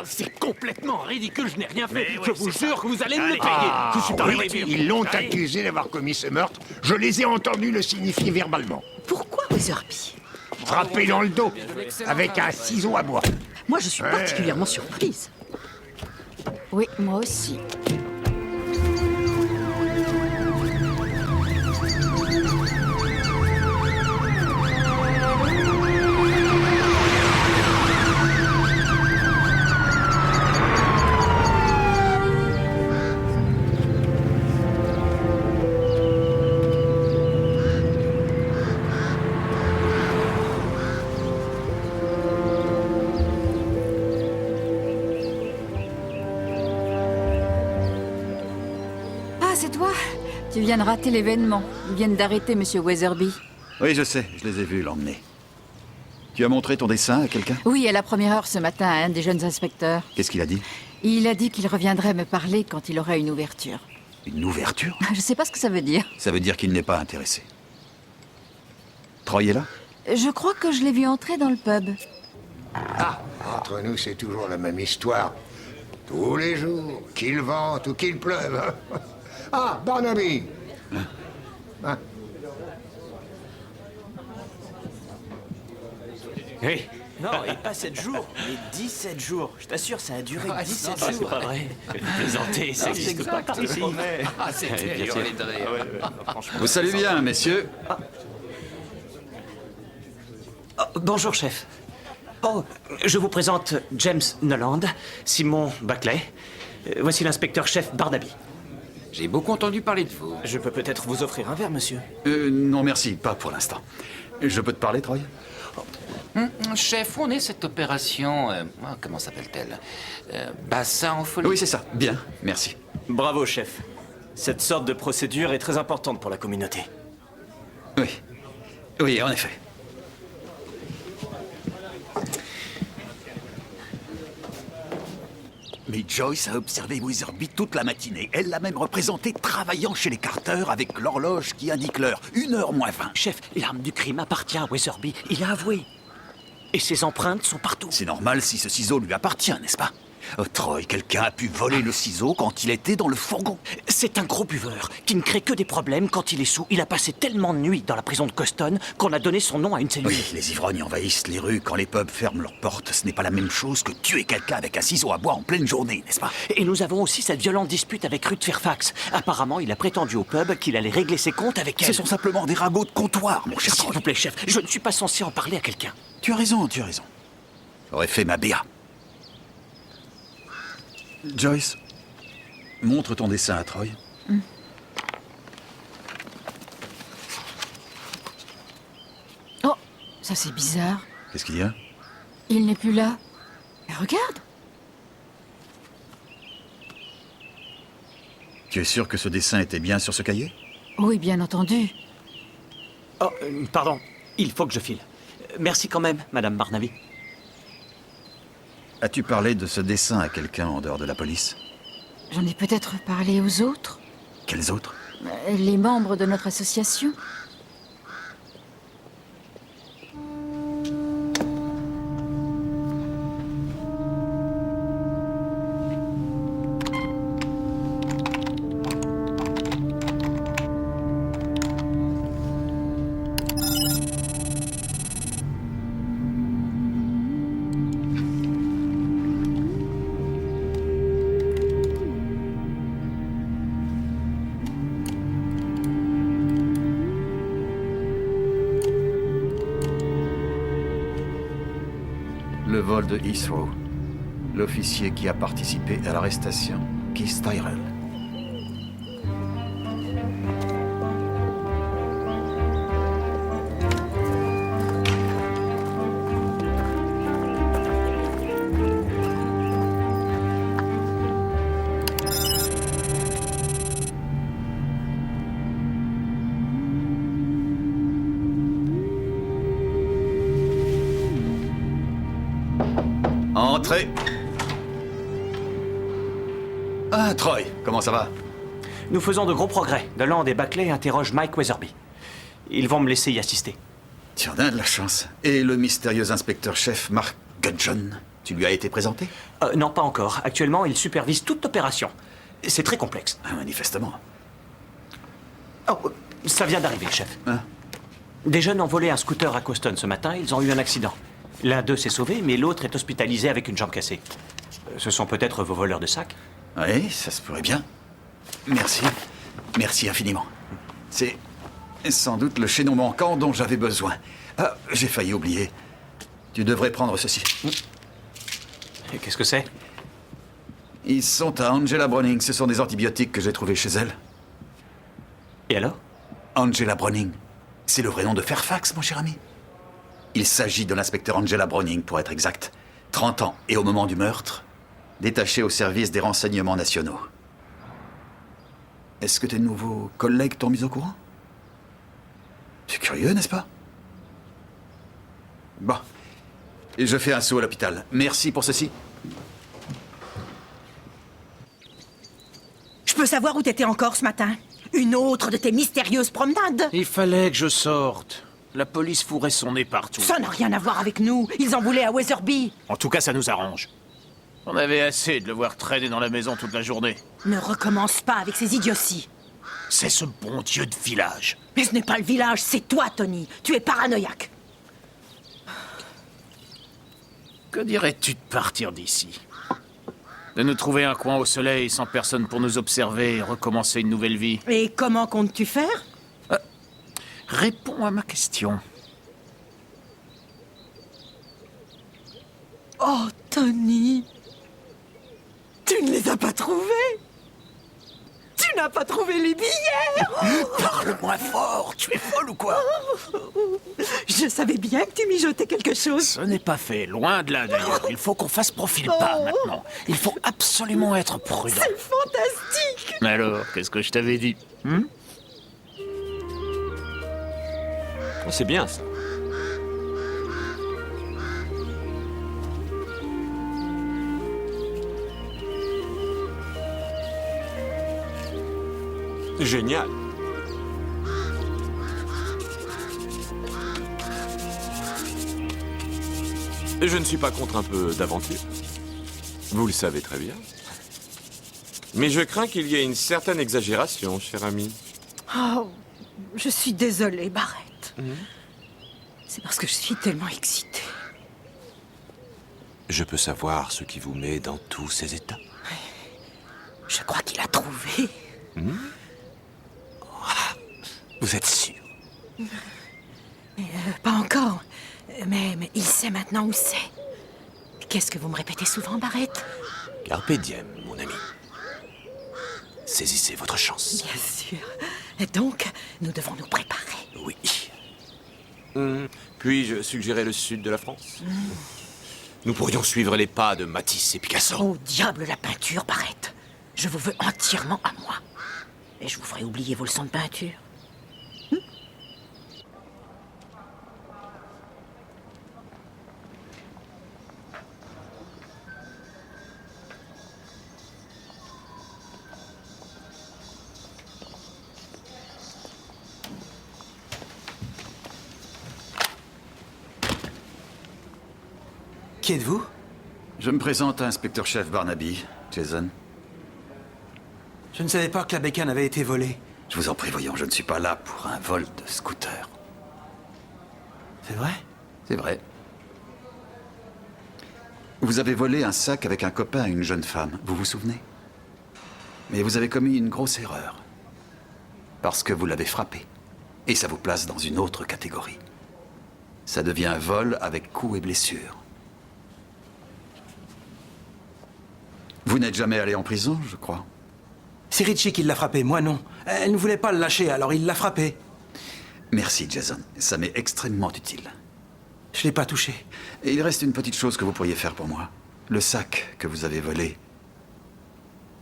C'est complètement ridicule, je n'ai rien fait. Je vous jure que vous allez me le payer. Je suis Oui, arrivé. ils l'ont accusé d'avoir commis ce meurtre. Je les ai entendus le signifier verbalement. Pourquoi Weatherby? Frappé dans le dos, avec un ciseau à bois. Moi, je suis particulièrement surprise. Oui, moi aussi. Ah, c'est toi? Tu viens de rater l'événement. Ils viennent d'arrêter Monsieur Weatherby. Oui, je sais, je les ai vus l'emmener. Tu as montré ton dessin à quelqu'un? Oui, à la première heure ce matin, à un des jeunes inspecteurs. Qu'est-ce qu'il a dit? Il a dit qu'il reviendrait me parler quand il aurait une ouverture. Une ouverture? Je sais pas ce que ça veut dire. Ça veut dire qu'il n'est pas intéressé. Troy est là? Je crois que je l'ai vu entrer dans le pub. Ah, entre nous, c'est toujours la même histoire. Tous les jours, qu'il vente ou qu'il pleuve. Ah, Barnaby. Hein? Oui. Non, et pas 7 jours, mais 17 jours. Je t'assure, ça a duré 17 jours. C'est pas vrai. Plaisantez, ça n'existe pas ici. Ah, c'était bien sûr. Vous saluez bien, messieurs. Oh, bonjour, chef. Oh, je vous présente James Noland, Simon Buckley. Voici l'inspecteur-chef Barnaby. J'ai beaucoup entendu parler de vous. Je peux peut-être vous offrir un verre, monsieur. Non, merci, pas pour l'instant. Je peux te parler, Troy? Chef, où en est cette opération comment s'appelle-t-elle Bassin en folie. Oui, c'est ça. Bien, merci. Bravo, chef. Cette sorte de procédure est très importante pour la communauté. Oui. Oui, en effet. Mais Joyce a observé Weatherby toute la matinée. Elle l'a même représenté travaillant chez les Carter avec l'horloge qui indique l'heure. 1h moins 20. Chef, l'arme du crime appartient à Weatherby. Il a avoué. Et ses empreintes sont partout. C'est normal si ce ciseau lui appartient, n'est-ce pas? Oh, Troy, quelqu'un a pu voler le ciseau quand il était dans le fourgon. C'est un gros buveur qui ne crée que des problèmes quand il est sous. Il a passé tellement de nuits dans la prison de Coston qu'on a donné son nom à une cellule. Oui, les ivrognes envahissent les rues quand les pubs ferment leurs portes. Ce n'est pas la même chose que tuer quelqu'un avec un ciseau à bois en pleine journée, n'est-ce pas? Et nous avons aussi cette violente dispute avec Ruth Fairfax. Apparemment, il a prétendu au pub qu'il allait régler ses comptes avec elle. Ce sont simplement des ragots de comptoir, mon cher. S'il vous plaît, chef, je ne suis pas censé en parler à quelqu'un. Tu as raison, tu as raison. J'aurais fait ma BA. Joyce, montre ton dessin à Troy. Oh, ça c'est bizarre. Qu'est-ce qu'il y a? Il n'est plus là. Mais regarde. Tu es sûr que ce dessin était bien sur ce cahier? Oui, bien entendu. Oh, pardon, il faut que je file. Merci quand même, Madame Barnaby. As-tu parlé de ce dessin à quelqu'un en dehors de la police? J'en ai peut-être parlé aux autres. Quels autres? Les membres de notre association. Le vol de Heathrow. L'officier qui a participé à l'arrestation, Keith Tyrell. Entrez. Ah, Troy, comment ça va? Nous faisons de gros progrès. Deland et Backley interrogent Mike Weatherby. Ils vont me laisser y assister. Tu en as de la chance. Et le mystérieux inspecteur-chef Mark Gudgeon, tu lui as été présenté? Non, pas encore. Actuellement, il supervise toute opération. C'est très complexe. Manifestement. Oh, ça vient d'arriver, chef. Hein? Des jeunes ont volé un scooter à Coston ce matin. Ils ont eu un accident. L'un d'eux s'est sauvé, mais l'autre est hospitalisé avec une jambe cassée. Ce sont peut-être vos voleurs de sacs? Oui, ça se pourrait bien. Merci. Merci infiniment. C'est sans doute le chaînon manquant dont j'avais besoin. Ah, j'ai failli oublier. Tu devrais prendre ceci. Et qu'est-ce que c'est? Ils sont à Angela Browning. Ce sont des antibiotiques que j'ai trouvés chez elle. Et alors? Angela Browning. C'est le vrai nom de Fairfax, mon cher ami. Il s'agit de l'inspecteur Angela Browning, pour être exact. 30 ans, et au moment du meurtre, détaché au service des renseignements nationaux. Est-ce que tes nouveaux collègues t'ont mis au courant? C'est curieux, n'est-ce pas? Bon. Et je fais un saut à l'hôpital. Merci pour ceci. Je peux savoir où t'étais encore ce matin? Une autre de tes mystérieuses promenades? Il fallait que je sorte. La police fourrait son nez partout. Ça n'a rien à voir avec nous. Ils en voulaient à Weatherby. En tout cas, ça nous arrange. On avait assez de le voir traîner dans la maison toute la journée. Ne recommence pas avec ces idioties. C'est ce bon Dieu de village. Mais ce n'est pas le village, c'est toi, Tony. Tu es paranoïaque. Que dirais-tu de partir d'ici? De nous trouver un coin au soleil sans personne pour nous observer et recommencer une nouvelle vie? Et comment comptes-tu faire? Réponds à ma question. Oh, Tony. Tu ne les as pas trouvés? Tu n'as pas trouvé les billets? Parle moins fort, tu es folle ou quoi? Je savais bien que tu mijotais quelque chose. Ce n'est pas fait, loin de là d'ailleurs. Il faut qu'on fasse profil bas maintenant. Il faut absolument être prudent. C'est fantastique. Mais alors, qu'est-ce que je t'avais dit? C'est bien, ça. Génial. Je ne suis pas contre un peu d'aventure. Vous le savez très bien. Mais je crains qu'il y ait une certaine exagération, cher ami. Oh, je suis désolée, Barrett. C'est parce que je suis tellement excitée. Je peux savoir ce qui vous met dans tous ces états? Je crois qu'il a trouvé. Vous êtes sûr? Pas encore. Mais il sait maintenant où c'est. Qu'est-ce que vous me répétez souvent, Barrett? Carpe diem, mon ami. Saisissez votre chance. Bien sûr. Et donc, nous devons nous préparer. Oui. Puis-je suggérer le sud de la France? Nous pourrions suivre les pas de Matisse et Picasso. Oh, diable, la peinture, Barrett. Je vous veux entièrement à moi. Et je vous ferai oublier vos leçons de peinture. Qui êtes-vous? Je me présente à inspecteur-chef Barnaby, Jason. Je ne savais pas que la bécane avait été volée. Je vous en prie, voyons, je ne suis pas là pour un vol de scooter. C'est vrai? C'est vrai. Vous avez volé un sac avec un copain à une jeune femme, vous vous souvenez? Mais vous avez commis une grosse erreur. Parce que vous l'avez frappé. Et ça vous place dans une autre catégorie. Ça devient vol avec coups et blessures. Vous n'êtes jamais allé en prison, je crois. C'est Richie qui l'a frappé, moi non. Elle ne voulait pas le lâcher, alors il l'a frappé. Merci, Jason. Ça m'est extrêmement utile. Je l'ai pas touché. Et il reste une petite chose que vous pourriez faire pour moi. Le sac que vous avez volé.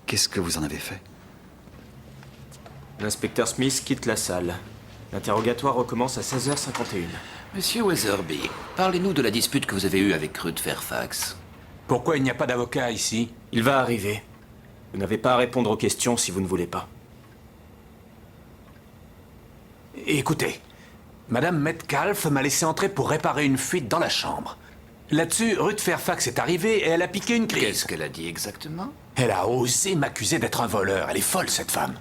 Qu'est-ce que vous en avez fait? L'inspecteur Smith quitte la salle. L'interrogatoire recommence à 16h51. Monsieur Weatherby, parlez-nous de la dispute que vous avez eue avec Ruth Fairfax. Pourquoi il n'y a pas d'avocat ici? Il va arriver. Vous n'avez pas à répondre aux questions si vous ne voulez pas. Écoutez, Madame Metcalfe m'a laissé entrer pour réparer une fuite dans la chambre. Là-dessus, Ruth Fairfax est arrivée et elle a piqué une crise. Qu'est-ce qu'elle a dit exactement? Elle a osé m'accuser d'être un voleur. Elle est folle, cette femme.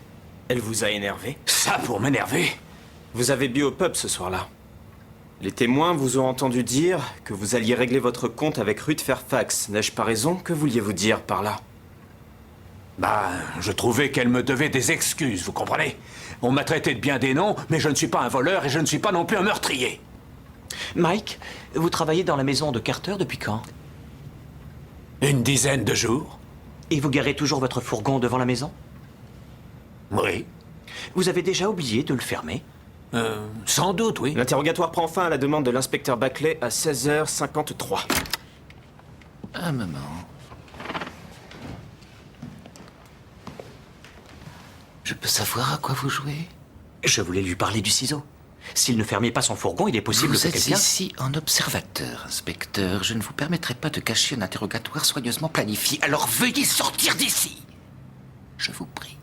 Elle vous a énervé? Ça pour m'énerver? Vous avez bu au pub ce soir-là. Les témoins vous ont entendu dire que vous alliez régler votre compte avec Ruth Fairfax. N'ai-je pas raison? Que vouliez-vous dire par là? Bah, je trouvais qu'elle me devait des excuses, vous comprenez? On m'a traité de bien des noms, mais je ne suis pas un voleur et je ne suis pas non plus un meurtrier. Mike, vous travaillez dans la maison de Carter depuis quand? Une dizaine de jours. Et vous garez toujours votre fourgon devant la maison? Oui. Vous avez déjà oublié de le fermer? Sans doute, oui. L'interrogatoire prend fin à la demande de l'inspecteur Backley à 16h53. Un moment. Je peux savoir à quoi vous jouez? Je voulais lui parler du ciseau. S'il ne fermait pas son fourgon, il est possible Vous que êtes quelqu'un... ici en observateur, inspecteur. Je ne vous permettrai pas de cacher un interrogatoire soigneusement planifié. Alors veuillez sortir d'ici. Je vous prie.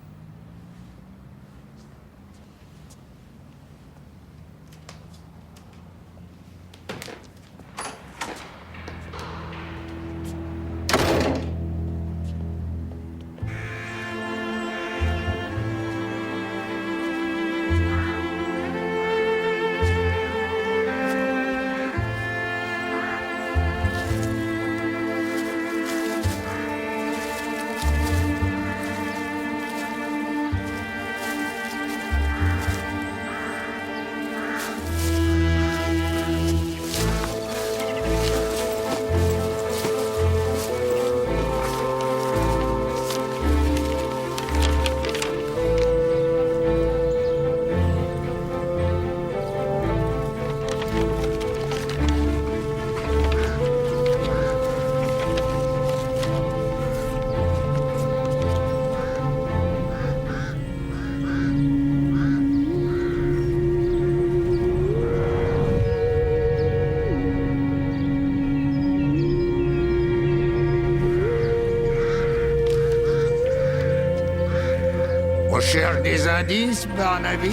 cherches des indices, Barnaby?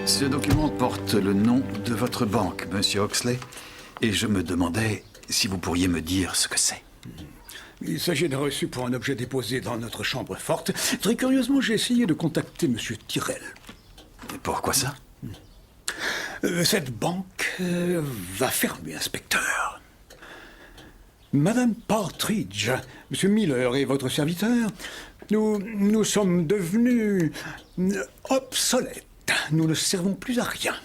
Ce document porte le nom de votre banque, Monsieur Oxley, et je me demandais si vous pourriez me dire ce que c'est. Il s'agit d'un reçu pour un objet déposé dans notre chambre forte. Très curieusement, j'ai essayé de contacter Monsieur Tyrell. Et pourquoi ça? Cette banque va fermer, inspecteur. Madame Partridge, Monsieur Miller et votre serviteur, nous sommes devenus obsolètes. Nous ne servons plus à rien.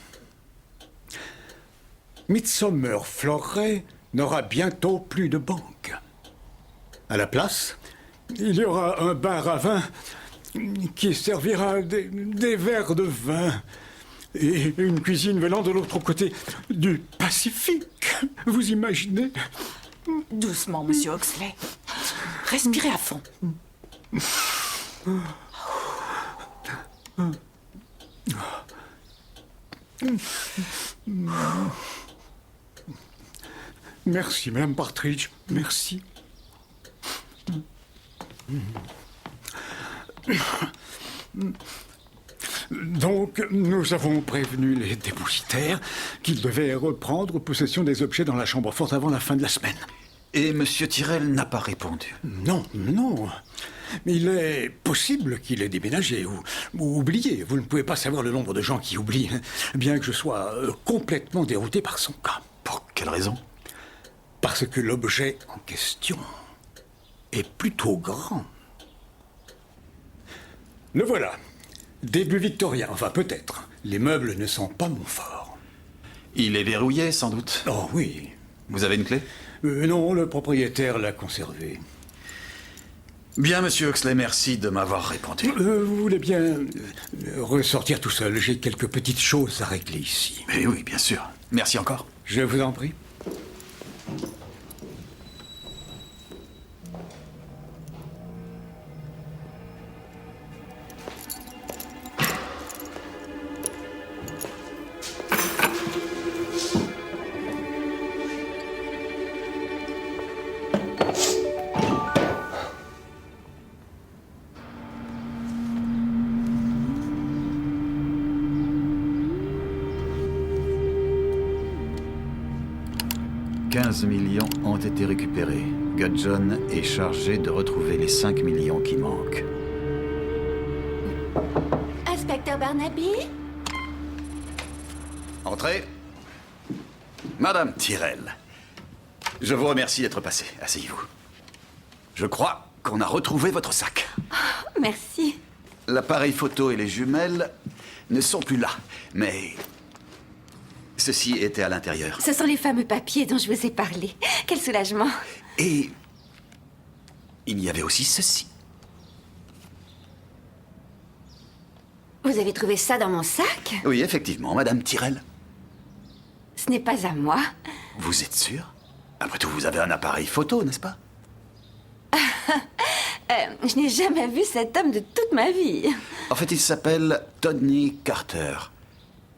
Midsomer Florey n'aura bientôt plus de banque. À la place, il y aura un bar à vin qui servira des verres de vin et une cuisine venant de l'autre côté du Pacifique. Vous imaginez? Doucement, Monsieur Oxley. Respirez à fond. Merci, Madame Partridge. Merci. Donc, nous avons prévenu les dépositaires qu'ils devaient reprendre possession des objets dans la chambre forte avant la fin de la semaine. Et Monsieur Tyrell n'a pas répondu? Non, non. Il est possible qu'il ait déménagé ou oublié. Vous ne pouvez pas savoir le nombre de gens qui oublient, bien que je sois complètement dérouté par son cas. Pour quelle raison? Parce que l'objet en question est plutôt grand. Le voilà. Début victorien, enfin peut-être. Les meubles ne sont pas mon fort. Il est verrouillé, sans doute? Oh oui. Vous avez une clé? Non, le propriétaire l'a conservé. Bien, Monsieur Oxley, merci de m'avoir répondu. Vous voulez bien ressortir tout seul? J'ai quelques petites choses à régler ici. Mais oui, bien sûr. Merci encore. Je vous en prie. $15 millions ont été récupérés. Gudjon est chargé de retrouver les 5 millions qui manquent. Inspecteur Barnaby? Entrez. Madame Tyrell, je vous remercie d'être passée. Asseyez-vous. Je crois qu'on a retrouvé votre sac. Oh, merci. L'appareil photo et les jumelles ne sont plus là, mais ceci était à l'intérieur. Ce sont les fameux papiers dont je vous ai parlé. Quel soulagement. Et il y avait aussi ceci. Vous avez trouvé ça dans mon sac? Oui, effectivement, Madame Tyrell. Ce n'est pas à moi. Vous êtes sûre? Après tout, vous avez un appareil photo, n'est-ce pas? Je n'ai jamais vu cet homme de toute ma vie. En fait, il s'appelle Tony Carter.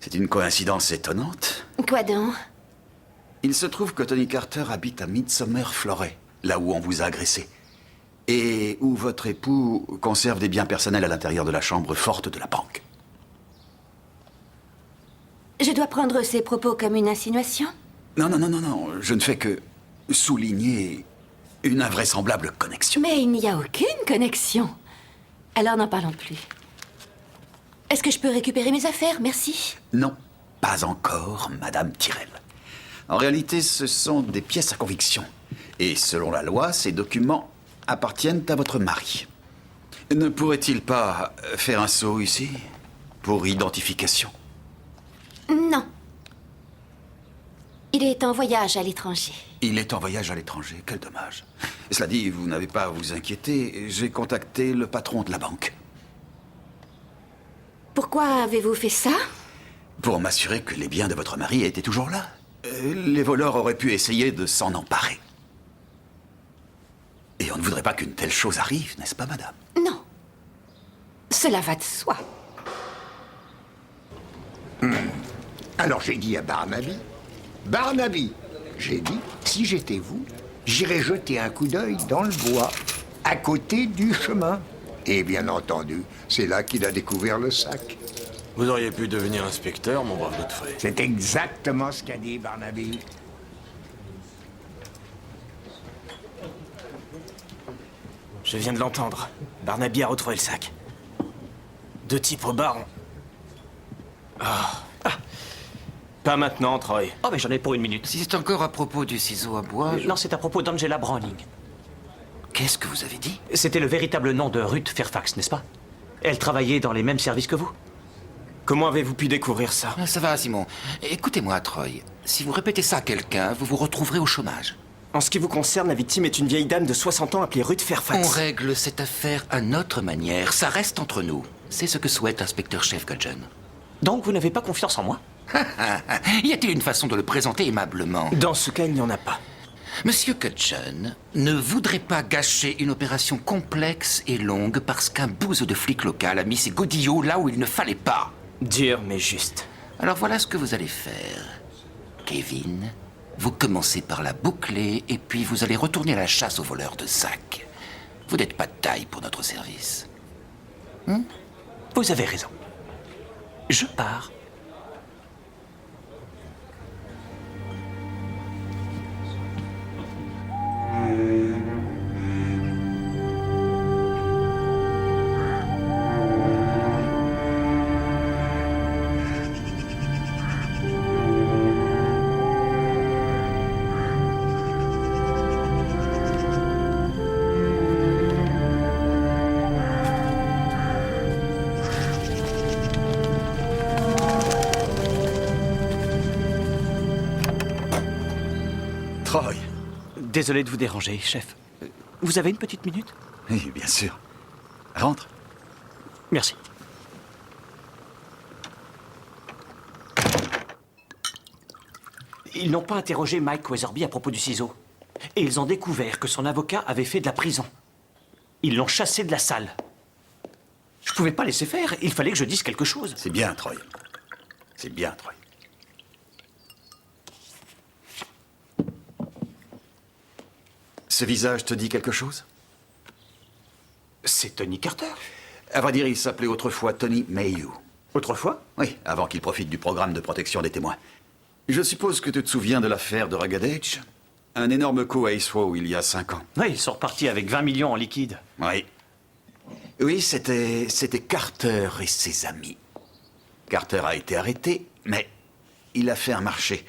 C'est une coïncidence étonnante. Quoi donc? Il se trouve que Tony Carter habite à Midsomer Florey, là où on vous a agressé. Et où votre époux conserve des biens personnels à l'intérieur de la chambre forte de la banque. Je dois prendre ces propos comme une insinuation? Non, je ne fais que souligner une invraisemblable connexion. Mais il n'y a aucune connexion. Alors n'en parlons plus. Est-ce que je peux récupérer mes affaires? Merci. Non, pas encore, Madame Tyrell. En réalité, ce sont des pièces à conviction. Et selon la loi, ces documents appartiennent à votre mari. Ne pourrait-il pas faire un saut ici? Pour identification? Non. Il est en voyage à l'étranger. Il est en voyage à l'étranger, quel dommage. Cela dit, vous n'avez pas à vous inquiéter. J'ai contacté le patron de la banque. Pourquoi avez-vous fait ça? Pour m'assurer que les biens de votre mari étaient toujours là. Les voleurs auraient pu essayer de s'en emparer. Et on ne voudrait pas qu'une telle chose arrive, n'est-ce pas, madame? Non. Cela va de soi. Alors j'ai dit à Barnaby, Barnaby, j'ai dit, si j'étais vous, j'irais jeter un coup d'œil dans le bois, à côté du chemin. Et bien entendu, c'est là qu'il a découvert le sac. Vous auriez pu devenir inspecteur, mon brave Godfrey. C'est exactement ce qu'a dit Barnaby. Je viens de l'entendre. Barnaby a retrouvé le sac. 2 types au bar. Pas maintenant, Troy. Oh, mais j'en ai pour 1 minute. Si c'est encore à propos du ciseau à bois... Non, c'est à propos d'Angela Browning. Qu'est-ce que vous avez dit? C'était le véritable nom de Ruth Fairfax, n'est-ce pas? Elle travaillait dans les mêmes services que vous. Comment avez-vous pu découvrir ça? Ça va, Simon. Écoutez-moi, Troy. Si vous répétez ça à quelqu'un, vous vous retrouverez au chômage. En ce qui vous concerne, la victime est une vieille dame de 60 ans appelée Ruth Fairfax. On règle cette affaire à notre manière. Ça reste entre nous. C'est ce que souhaite inspecteur-chef Gudgeon. Donc vous n'avez pas confiance en moi? Y a-t-il une façon de le présenter aimablement? Dans ce cas, il n'y en a pas. Monsieur Gudgeon ne voudrait pas gâcher une opération complexe et longue parce qu'un bouseux de flic local a mis ses godillots là où il ne fallait pas. Dur, mais juste. Alors voilà ce que vous allez faire. Kevin, vous commencez par la boucler et puis vous allez retourner à la chasse aux voleurs de sacs. Vous n'êtes pas de taille pour notre service. Vous avez raison. Je pars. Troy. Désolé de vous déranger, chef. Vous avez une petite minute? Oui, bien sûr. Rentre. Merci. Ils n'ont pas interrogé Mike Weatherby à propos du ciseau. Et ils ont découvert que son avocat avait fait de la prison. Ils l'ont chassé de la salle. Je pouvais pas laisser faire. Il fallait que je dise quelque chose. C'est bien, Troy. C'est bien, Troy. Ce visage te dit quelque chose? C'est Tony Carter. À vrai dire, il s'appelait autrefois Tony Mayhew. Autrefois? Oui, avant qu'il profite du programme de protection des témoins. Je suppose que tu te souviens de l'affaire de Rugged Edge? Un énorme coup à Heathrow il y a 5 ans. Oui, ils sont repartis avec 20 millions en liquide. Oui. Oui, c'était Carter et ses amis. Carter a été arrêté, mais il a fait un marché.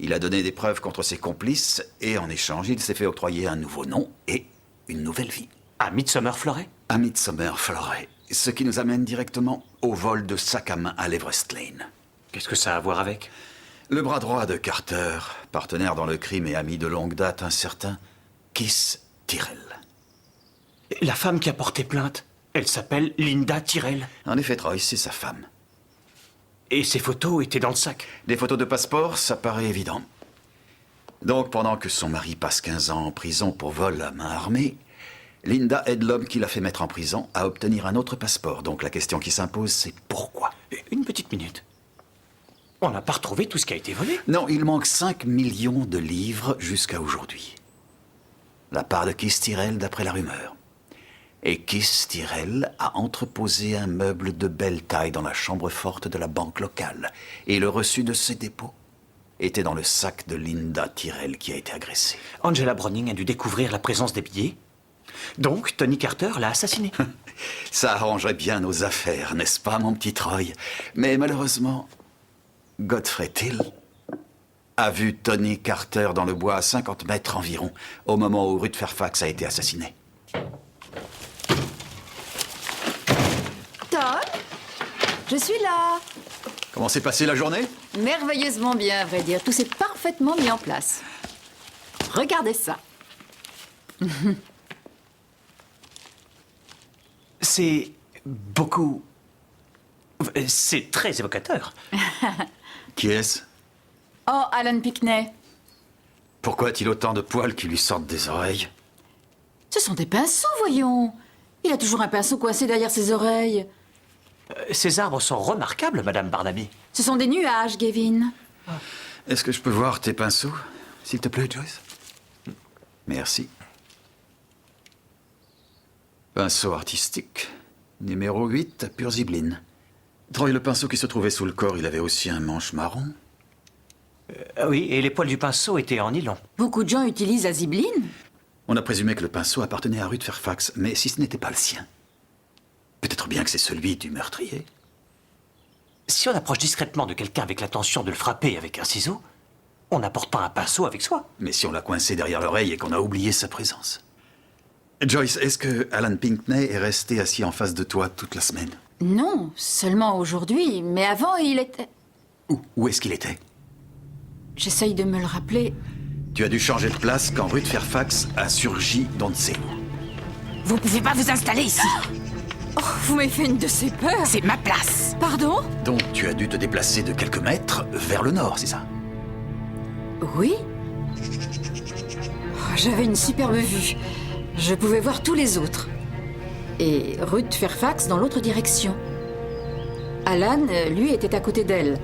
Il a donné des preuves contre ses complices et en échange, il s'est fait octroyer un nouveau nom et une nouvelle vie. À Midsomer Florey? À Midsomer Florey. Ce qui nous amène directement au vol de sac à main à l'Everest Lane. Qu'est-ce que ça a à voir avec? Le bras droit de Carter, partenaire dans le crime et ami de longue date, un certain Kiss Tyrrell. La femme qui a porté plainte, elle s'appelle Linda Tyrrell. En effet, Troy, c'est sa femme. Et ses photos étaient dans le sac. Des photos de passeport, ça paraît évident. Donc, pendant que son mari passe 15 ans en prison pour vol à main armée, Linda aide l'homme qui l'a fait mettre en prison à obtenir un autre passeport. Donc la question qui s'impose, c'est pourquoi? Une petite minute. On n'a pas retrouvé tout ce qui a été volé? Non, il manque 5 millions de livres jusqu'à aujourd'hui. La part de Kiss Tyrrell d'après la rumeur. Et Kiss Tyrrell a entreposé un meuble de belle taille dans la chambre forte de la banque locale. Et le reçu de ses dépôts était dans le sac de Linda Tyrrell qui a été agressée. Angela Browning a dû découvrir la présence des billets. Donc, Tony Carter l'a assassiné. Ça arrangerait bien nos affaires, n'est-ce pas, mon petit Troy? Mais malheureusement, Godfrey Hill a vu Tony Carter dans le bois à 50 mètres environ, au moment où Ruth Fairfax a été assassinée. Tom, je suis là. Comment s'est passée la journée? Merveilleusement bien, à vrai dire. Tout s'est parfaitement mis en place. Regardez ça. C'est beaucoup... C'est très évocateur. Qui est-ce? Oh, Alan Pickney. Pourquoi a-t-il autant de poils qui lui sortent des oreilles? Ce sont des pinceaux, voyons. Il a toujours un pinceau coincé derrière ses oreilles. Ces arbres sont remarquables, Madame Barnaby. Ce sont des nuages, Gavin. Est-ce que je peux voir tes pinceaux, s'il te plaît, Joyce? Merci. Pinceau artistique, numéro 8, à pure zibeline. Troy, le pinceau qui se trouvait sous le corps, il avait aussi un manche marron. Oui, et les poils du pinceau étaient en nylon. Beaucoup de gens utilisent la zibeline. On a présumé que le pinceau appartenait à Ruth Fairfax, mais si ce n'était pas le sien, peut-être bien que c'est celui du meurtrier. Si on approche discrètement de quelqu'un avec l'intention de le frapper avec un ciseau, on n'apporte pas un pinceau avec soi. Mais si on l'a coincé derrière l'oreille et qu'on a oublié sa présence. Joyce, est-ce que Alan Pinckney est resté assis en face de toi toute la semaine? Non, seulement aujourd'hui. Mais avant, il était... Où est-ce qu'il était? J'essaye de me le rappeler. Tu as dû changer de place quand Ruth Fairfax a surgi d'on ne sait où. Vous pouvez pas vous installer ici. Oh, vous m'avez fait une de ces peurs. C'est ma place. Pardon? Donc tu as dû te déplacer de quelques mètres vers le nord, c'est ça? Oui. Oh, j'avais une superbe vue. Je pouvais voir tous les autres. Et Ruth Fairfax dans l'autre direction. Alan, lui, était à côté d'elle.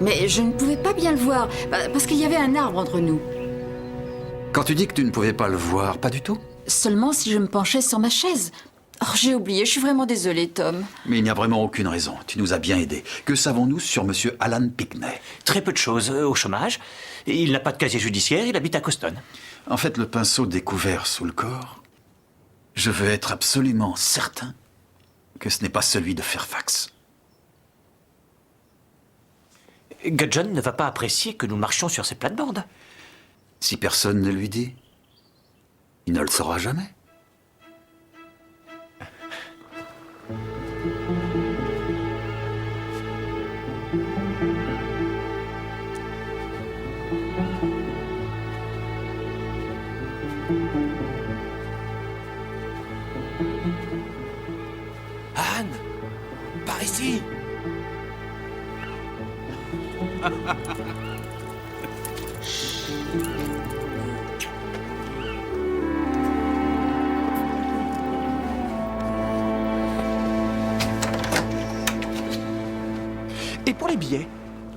Mais je ne pouvais pas bien le voir, parce qu'il y avait un arbre entre nous. Quand tu dis que tu ne pouvais pas le voir, pas du tout? Seulement si je me penchais sur ma chaise. Oh, j'ai oublié, je suis vraiment désolée, Tom. Mais il n'y a vraiment aucune raison. Tu nous as bien aidés. Que savons-nous sur monsieur Alan Pinckney? Très peu de choses. Au chômage. Il n'a pas de casier judiciaire, il habite à Coston. En fait, le pinceau découvert sous le corps, je veux être absolument certain que ce n'est pas celui de Fairfax. Gudgeon ne va pas apprécier que nous marchions sur ses plates-bandes. Si personne ne lui dit, il ne le saura jamais. Anne, par ici. Et pour les billets?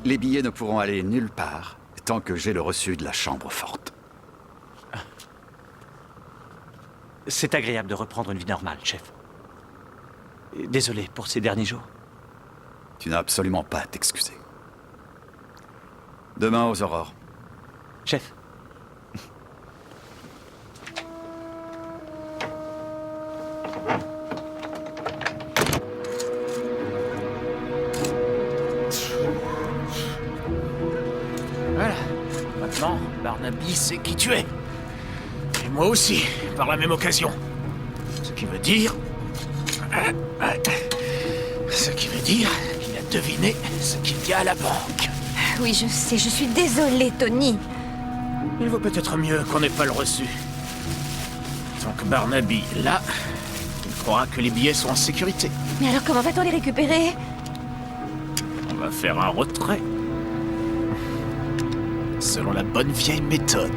Les billets ne pourront aller nulle part tant que j'ai le reçu de la chambre forte. C'est agréable de reprendre une vie normale, chef. Désolé pour ces derniers jours. Tu n'as absolument pas à t'excuser. Demain aux aurores. Chef. Voilà. Maintenant, Barnaby sait qui tu es. Et moi aussi, par la même occasion. Ce qui veut dire... Ce qui veut dire qu'il a deviné ce qu'il y a à la banque. Oui, je sais, je suis désolée, Tony. Il vaut peut-être mieux qu'on n'ait pas le reçu. Tant que Barnaby est là, il croira que les billets sont en sécurité. Mais alors comment va-t-on les récupérer? On va faire un retrait. Selon la bonne vieille méthode.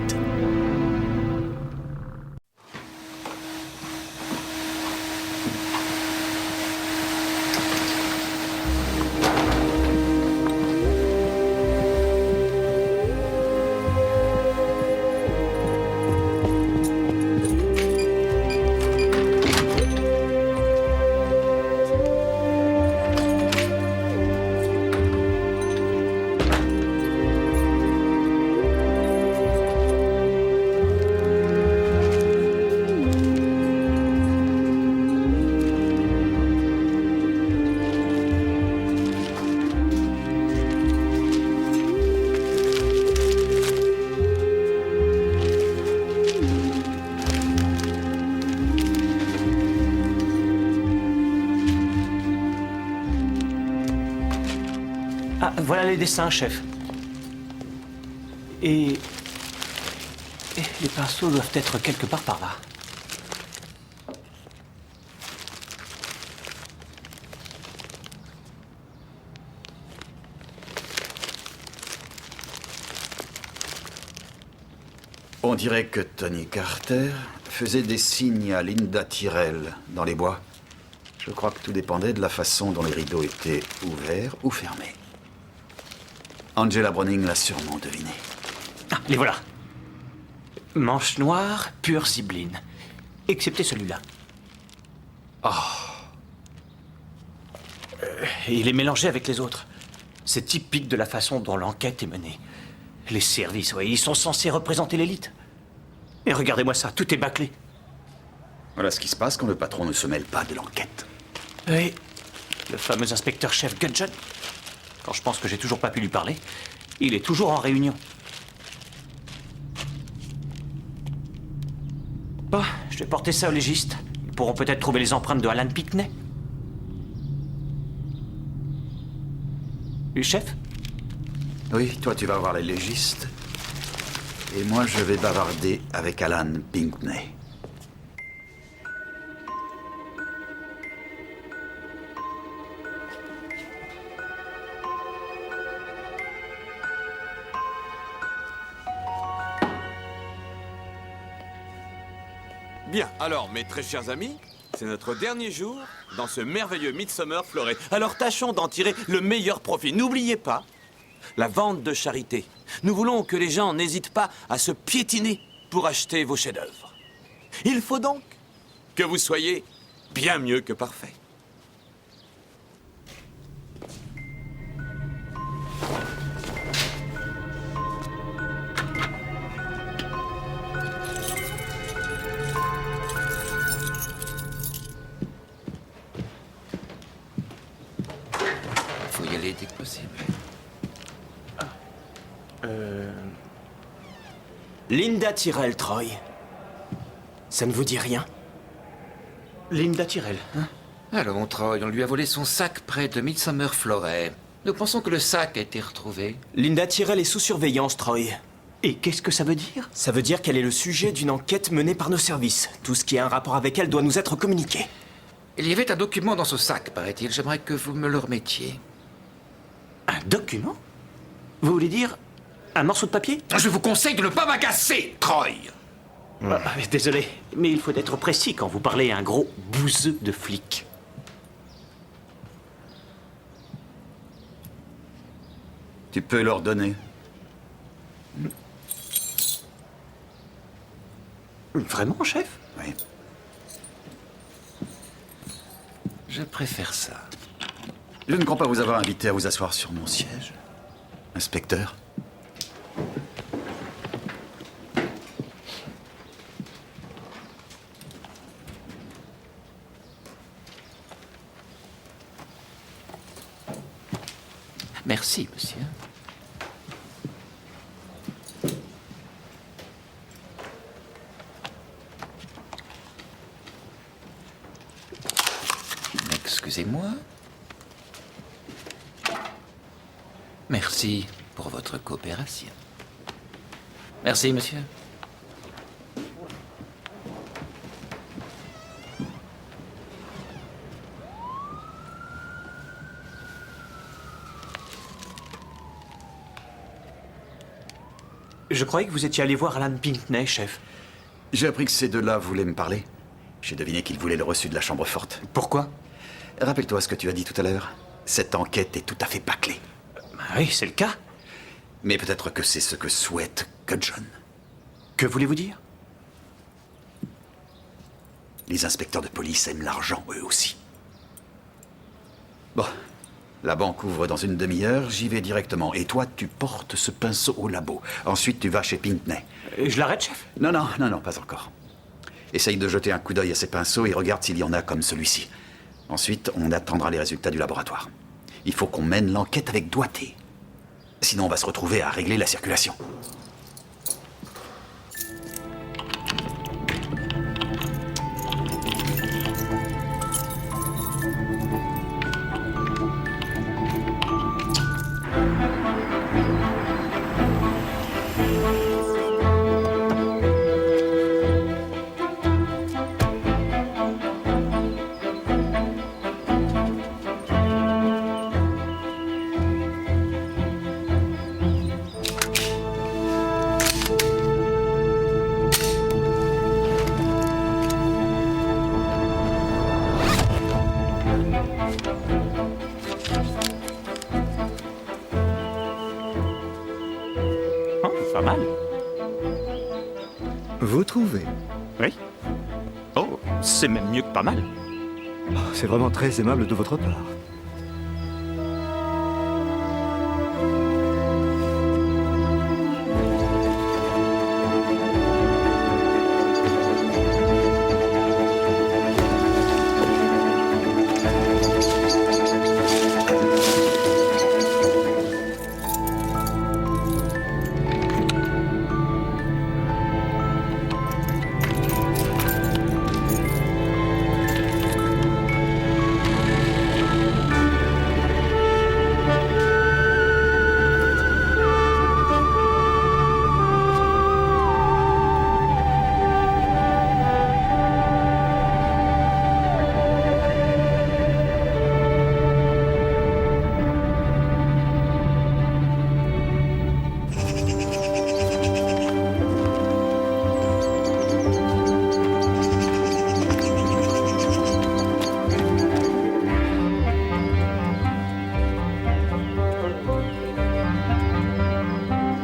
Ah, voilà les dessins, chef. Et les pinceaux doivent être quelque part par là. On dirait que Tony Carter faisait des signes à Linda Tyrell dans les bois. Je crois que tout dépendait de la façon dont les rideaux étaient ouverts ou fermés. Angela Browning l'a sûrement deviné. Ah, les voilà. Manche noire, pure Sibylline. Excepté celui-là. Oh. Il est mélangé avec les autres. C'est typique de la façon dont l'enquête est menée. Les services, oui, ils sont censés représenter l'élite. Et regardez-moi ça, tout est bâclé. Voilà ce qui se passe quand le patron ne se mêle pas de l'enquête. Oui, le fameux inspecteur-chef Gudgeon. Quand je pense que j'ai toujours pas pu lui parler, il est toujours en réunion. Bon, je vais porter ça aux légistes. Ils pourront peut-être trouver les empreintes de Alan Pinckney. Chef? Oui, toi tu vas voir les légistes. Et moi je vais bavarder avec Alan Pinckney. Bien, alors, mes très chers amis, c'est notre dernier jour dans ce merveilleux Midsomer Floré. Alors tâchons d'en tirer le meilleur profit. N'oubliez pas la vente de charité. Nous voulons que les gens n'hésitent pas à se piétiner pour acheter vos chefs-d'œuvre. Il faut donc que vous soyez bien mieux que parfaits. Faut y aller dès que possible. Linda Tyrell, Troy. Ça ne vous dit rien? Linda Tyrell, hein? Allons, Troy, on lui a volé son sac près de Midsomer Florey. Nous pensons que le sac a été retrouvé. Linda Tyrell est sous surveillance, Troy. Et qu'est-ce que ça veut dire? Ça veut dire qu'elle est le sujet d'une enquête menée par nos services. Tout ce qui a un rapport avec elle doit nous être communiqué. Il y avait un document dans ce sac, paraît-il. J'aimerais que vous me le remettiez. Un document? Vous voulez dire un morceau de papier? Je vous conseille de ne pas m'agacer, Troy. Désolé, mais il faut être précis quand vous parlez à un gros bouseux de flic. Tu peux leur donner. Vraiment, chef? Oui. Je préfère ça. Je ne crois pas vous avoir invité à vous asseoir sur mon siège. Inspecteur. Merci, monsieur. Excusez-moi. Merci pour votre coopération. Merci, monsieur. Je croyais que vous étiez allé voir Alan Pinckney, chef. J'ai appris que ces deux-là voulaient me parler. J'ai deviné qu'ils voulaient le reçu de la chambre forte. Pourquoi? Rappelle-toi ce que tu as dit tout à l'heure. Cette enquête est tout à fait bâclée. Oui, c'est le cas. Mais peut-être que c'est ce que souhaite Gudgeon. Que voulez-vous dire? Les inspecteurs de police aiment l'argent, eux aussi. Bon, la banque ouvre dans une demi-heure, j'y vais directement. Et toi, tu portes ce pinceau au labo. Ensuite, tu vas chez Pinckney. Je l'arrête, chef? Non, pas encore. Essaye de jeter un coup d'œil à ces pinceaux et regarde s'il y en a comme celui-ci. Ensuite, on attendra les résultats du laboratoire. Il faut qu'on mène l'enquête avec doigté. Sinon, on va se retrouver à régler la circulation. trouvé. Oui. Oh, c'est même mieux que pas mal. Oh, c'est vraiment très aimable de votre part.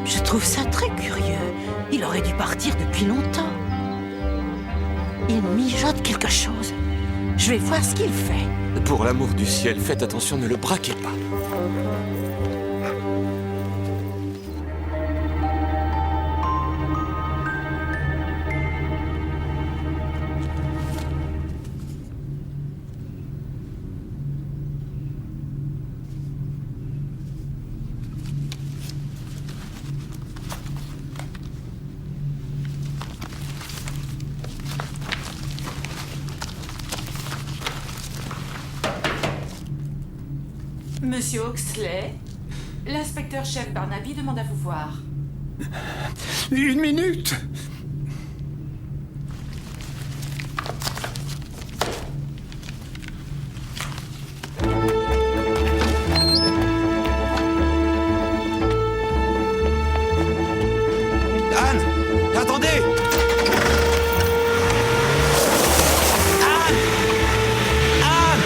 Je trouve ça très curieux. Il aurait dû partir depuis longtemps. Il mijote quelque chose. Je vais voir ce qu'il fait. Pour l'amour du ciel, faites attention, ne le braquez pas. Monsieur Oxley, l'inspecteur-chef Barnaby demande à vous voir. 1 minute! Anne! Attendez! Anne! Anne!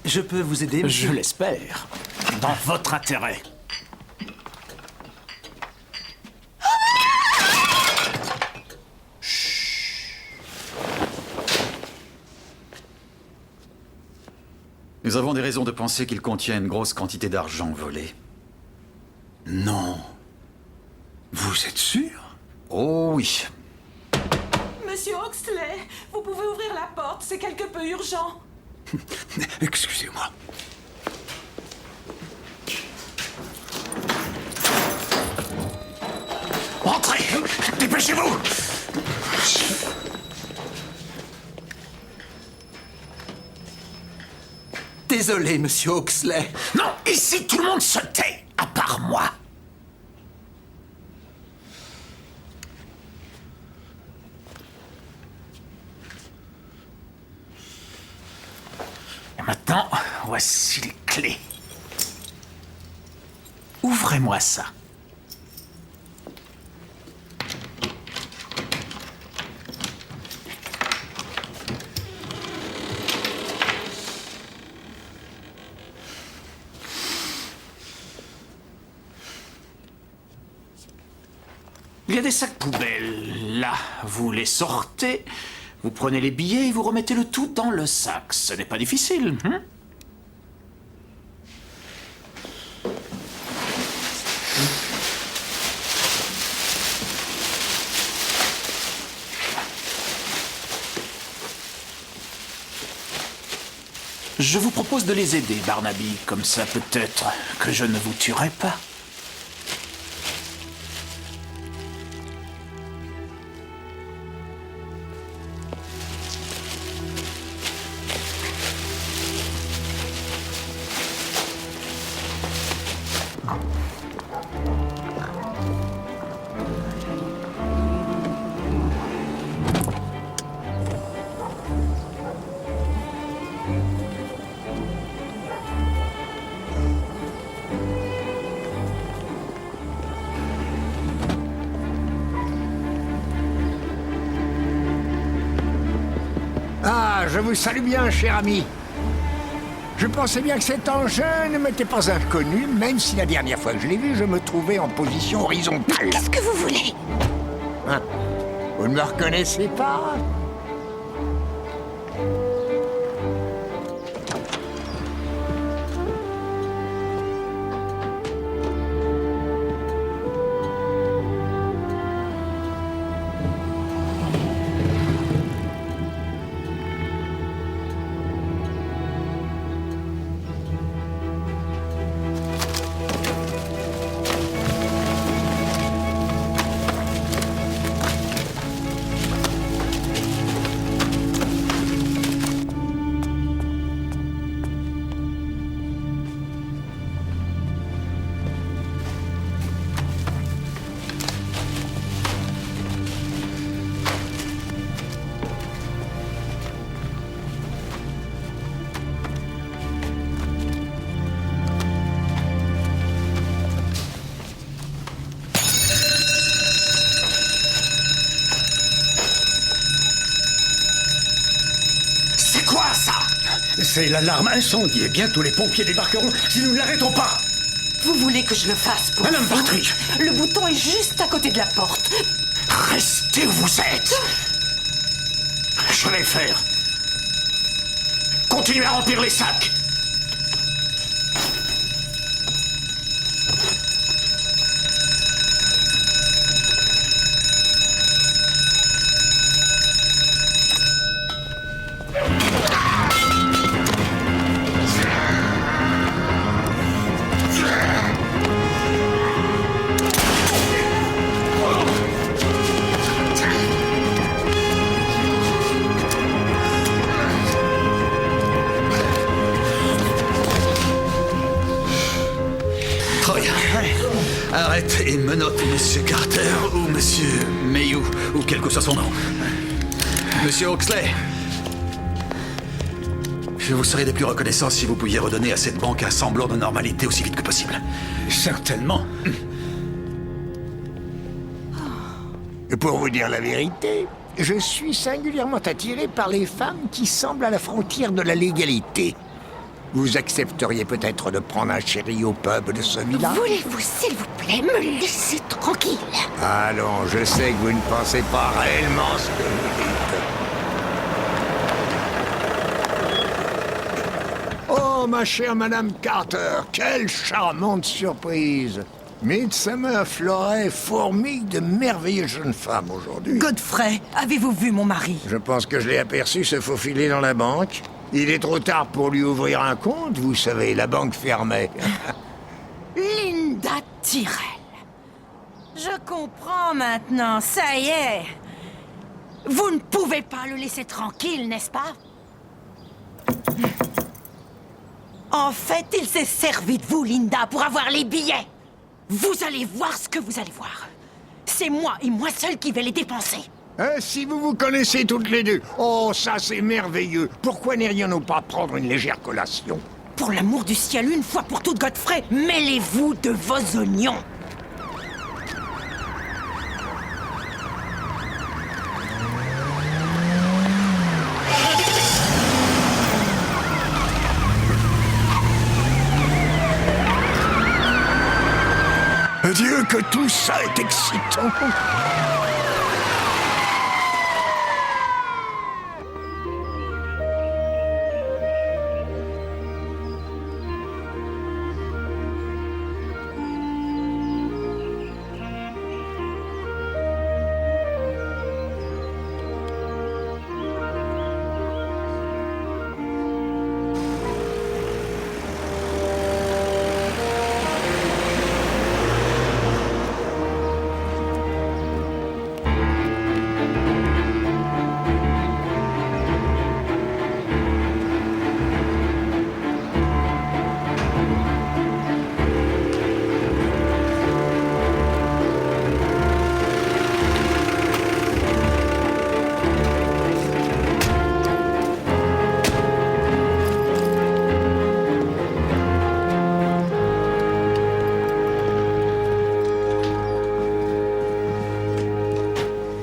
Je peux vous aider, Je monsieur? l'espère. Dans votre intérêt. Nous avons des raisons de penser qu'il contient une grosse quantité d'argent volé. Non. Vous êtes sûr? Oh oui. Monsieur Oxley, vous pouvez ouvrir la porte, c'est quelque peu urgent. Excusez-moi. Entrez! Dépêchez-vous! Désolé, monsieur Oxley. Non, ici tout le monde se tait, à part moi. Et maintenant, voici les clés. Ouvrez-moi ça. Il y a des sacs poubelles. Là, vous les sortez, vous prenez les billets et vous remettez le tout dans le sac. Ce n'est pas difficile, hein? Je vous propose de les aider, Barnaby. Comme ça, peut-être que je ne vous tuerai pas. je vous salue bien, cher ami. Je pensais bien que cet engin ne m'était pas inconnu, même si la dernière fois que je l'ai vu, je me trouvais en position horizontale. Qu'est-ce que vous voulez? Hein? Vous ne me reconnaissez pas? C'est l'alarme incendie et bientôt les pompiers débarqueront si nous ne l'arrêtons pas. Vous voulez que je le fasse pour Madame vous? Bartry. Le bouton est juste à côté de la porte. Restez où vous êtes. Je vais le faire. Continuez à remplir les sacs. Arrête et menotte Monsieur Carter ou Monsieur Mayhew, ou quel que soit son nom. Monsieur Oxley, je vous serais des plus reconnaissants si vous pouviez redonner à cette banque un semblant de normalité aussi vite que possible. Certainement. Et pour vous dire la vérité, je suis singulièrement attiré par les femmes qui semblent à la frontière de la légalité. Vous accepteriez peut-être de prendre un chéri au pub de ce village? Voulez-vous, s'il vous plaît, me laisser tranquille? Allons, je sais que vous ne pensez pas réellement ce que vous dites. Oh, ma chère Madame Carter, quelle charmante surprise! Midsomer Florey fourmille de merveilleuses jeunes femmes aujourd'hui. Godfrey, avez-vous vu mon mari? Je pense que je l'ai aperçu se faufiler dans la banque. Il est trop tard pour lui ouvrir un compte, vous savez, la banque fermait. Linda Tyrell. Je comprends maintenant, ça y est. Vous ne pouvez pas le laisser tranquille, n'est-ce pas? En fait, il s'est servi de vous, Linda, pour avoir les billets. Vous allez voir ce que vous allez voir. C'est moi et moi seul qui vais les dépenser. Si vous vous connaissez toutes les deux, oh, ça c'est merveilleux. Pourquoi n'irions-nous pas prendre une légère collation? Pour l'amour du ciel, une fois pour toutes, Godfrey, mêlez-vous de vos oignons. Dieu, que tout ça est excitant.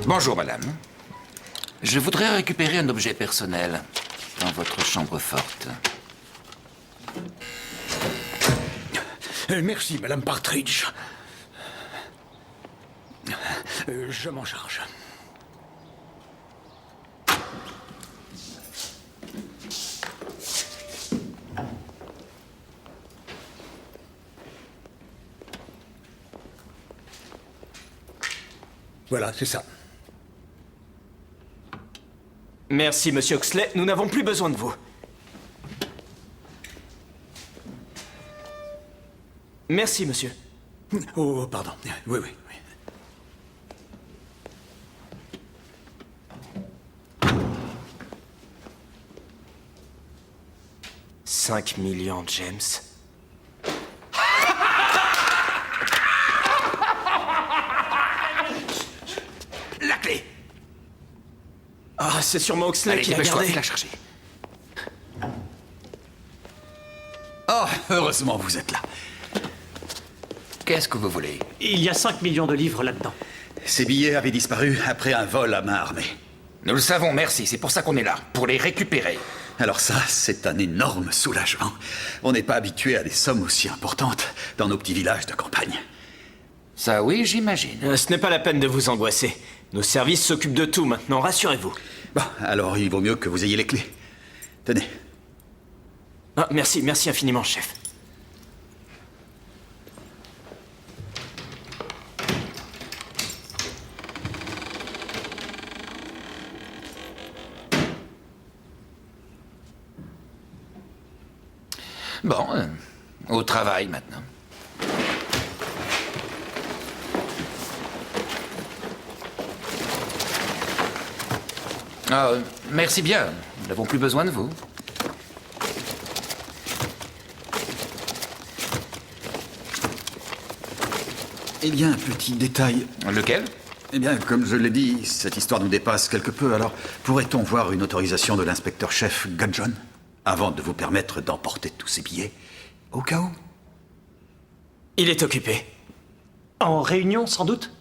Bonjour, madame. Je voudrais récupérer un objet personnel. dans votre chambre forte. Merci, Madame Partridge. Je m'en charge. Voilà, c'est ça. Merci, monsieur Oxley. Nous n'avons plus besoin de vous. Merci, monsieur. Oh, pardon. Oui, oui. 5 millions, James. La clé! Ah, c'est sûrement Oxley Allez, qui l'a dépêche-toi, gardé. fais la chercher. Oh, heureusement, vous êtes là. Qu'est-ce que vous voulez? Il y a 5 millions de livres là-dedans. Ces billets avaient disparu après un vol à main armée. Nous le savons, merci. C'est pour ça qu'on est là, pour les récupérer. Alors ça, c'est un énorme soulagement. On n'est pas habitué à des sommes aussi importantes dans nos petits villages de campagne. Ça, oui, j'imagine. Ce n'est pas la peine de vous angoisser. Nos services s'occupent de tout maintenant, rassurez-vous. Bon, alors il vaut mieux que vous ayez les clés. Tenez. Ah, merci, merci infiniment, chef. Bon, au travail maintenant. Ah, merci bien. Nous n'avons plus besoin de vous. Il y a un petit détail. Lequel? Eh bien, comme je l'ai dit, cette histoire nous dépasse quelque peu, alors pourrait-on voir une autorisation de l'inspecteur-chef Gudgeon avant de vous permettre d'emporter tous ces billets, au cas où? Il est occupé. En réunion, sans doute?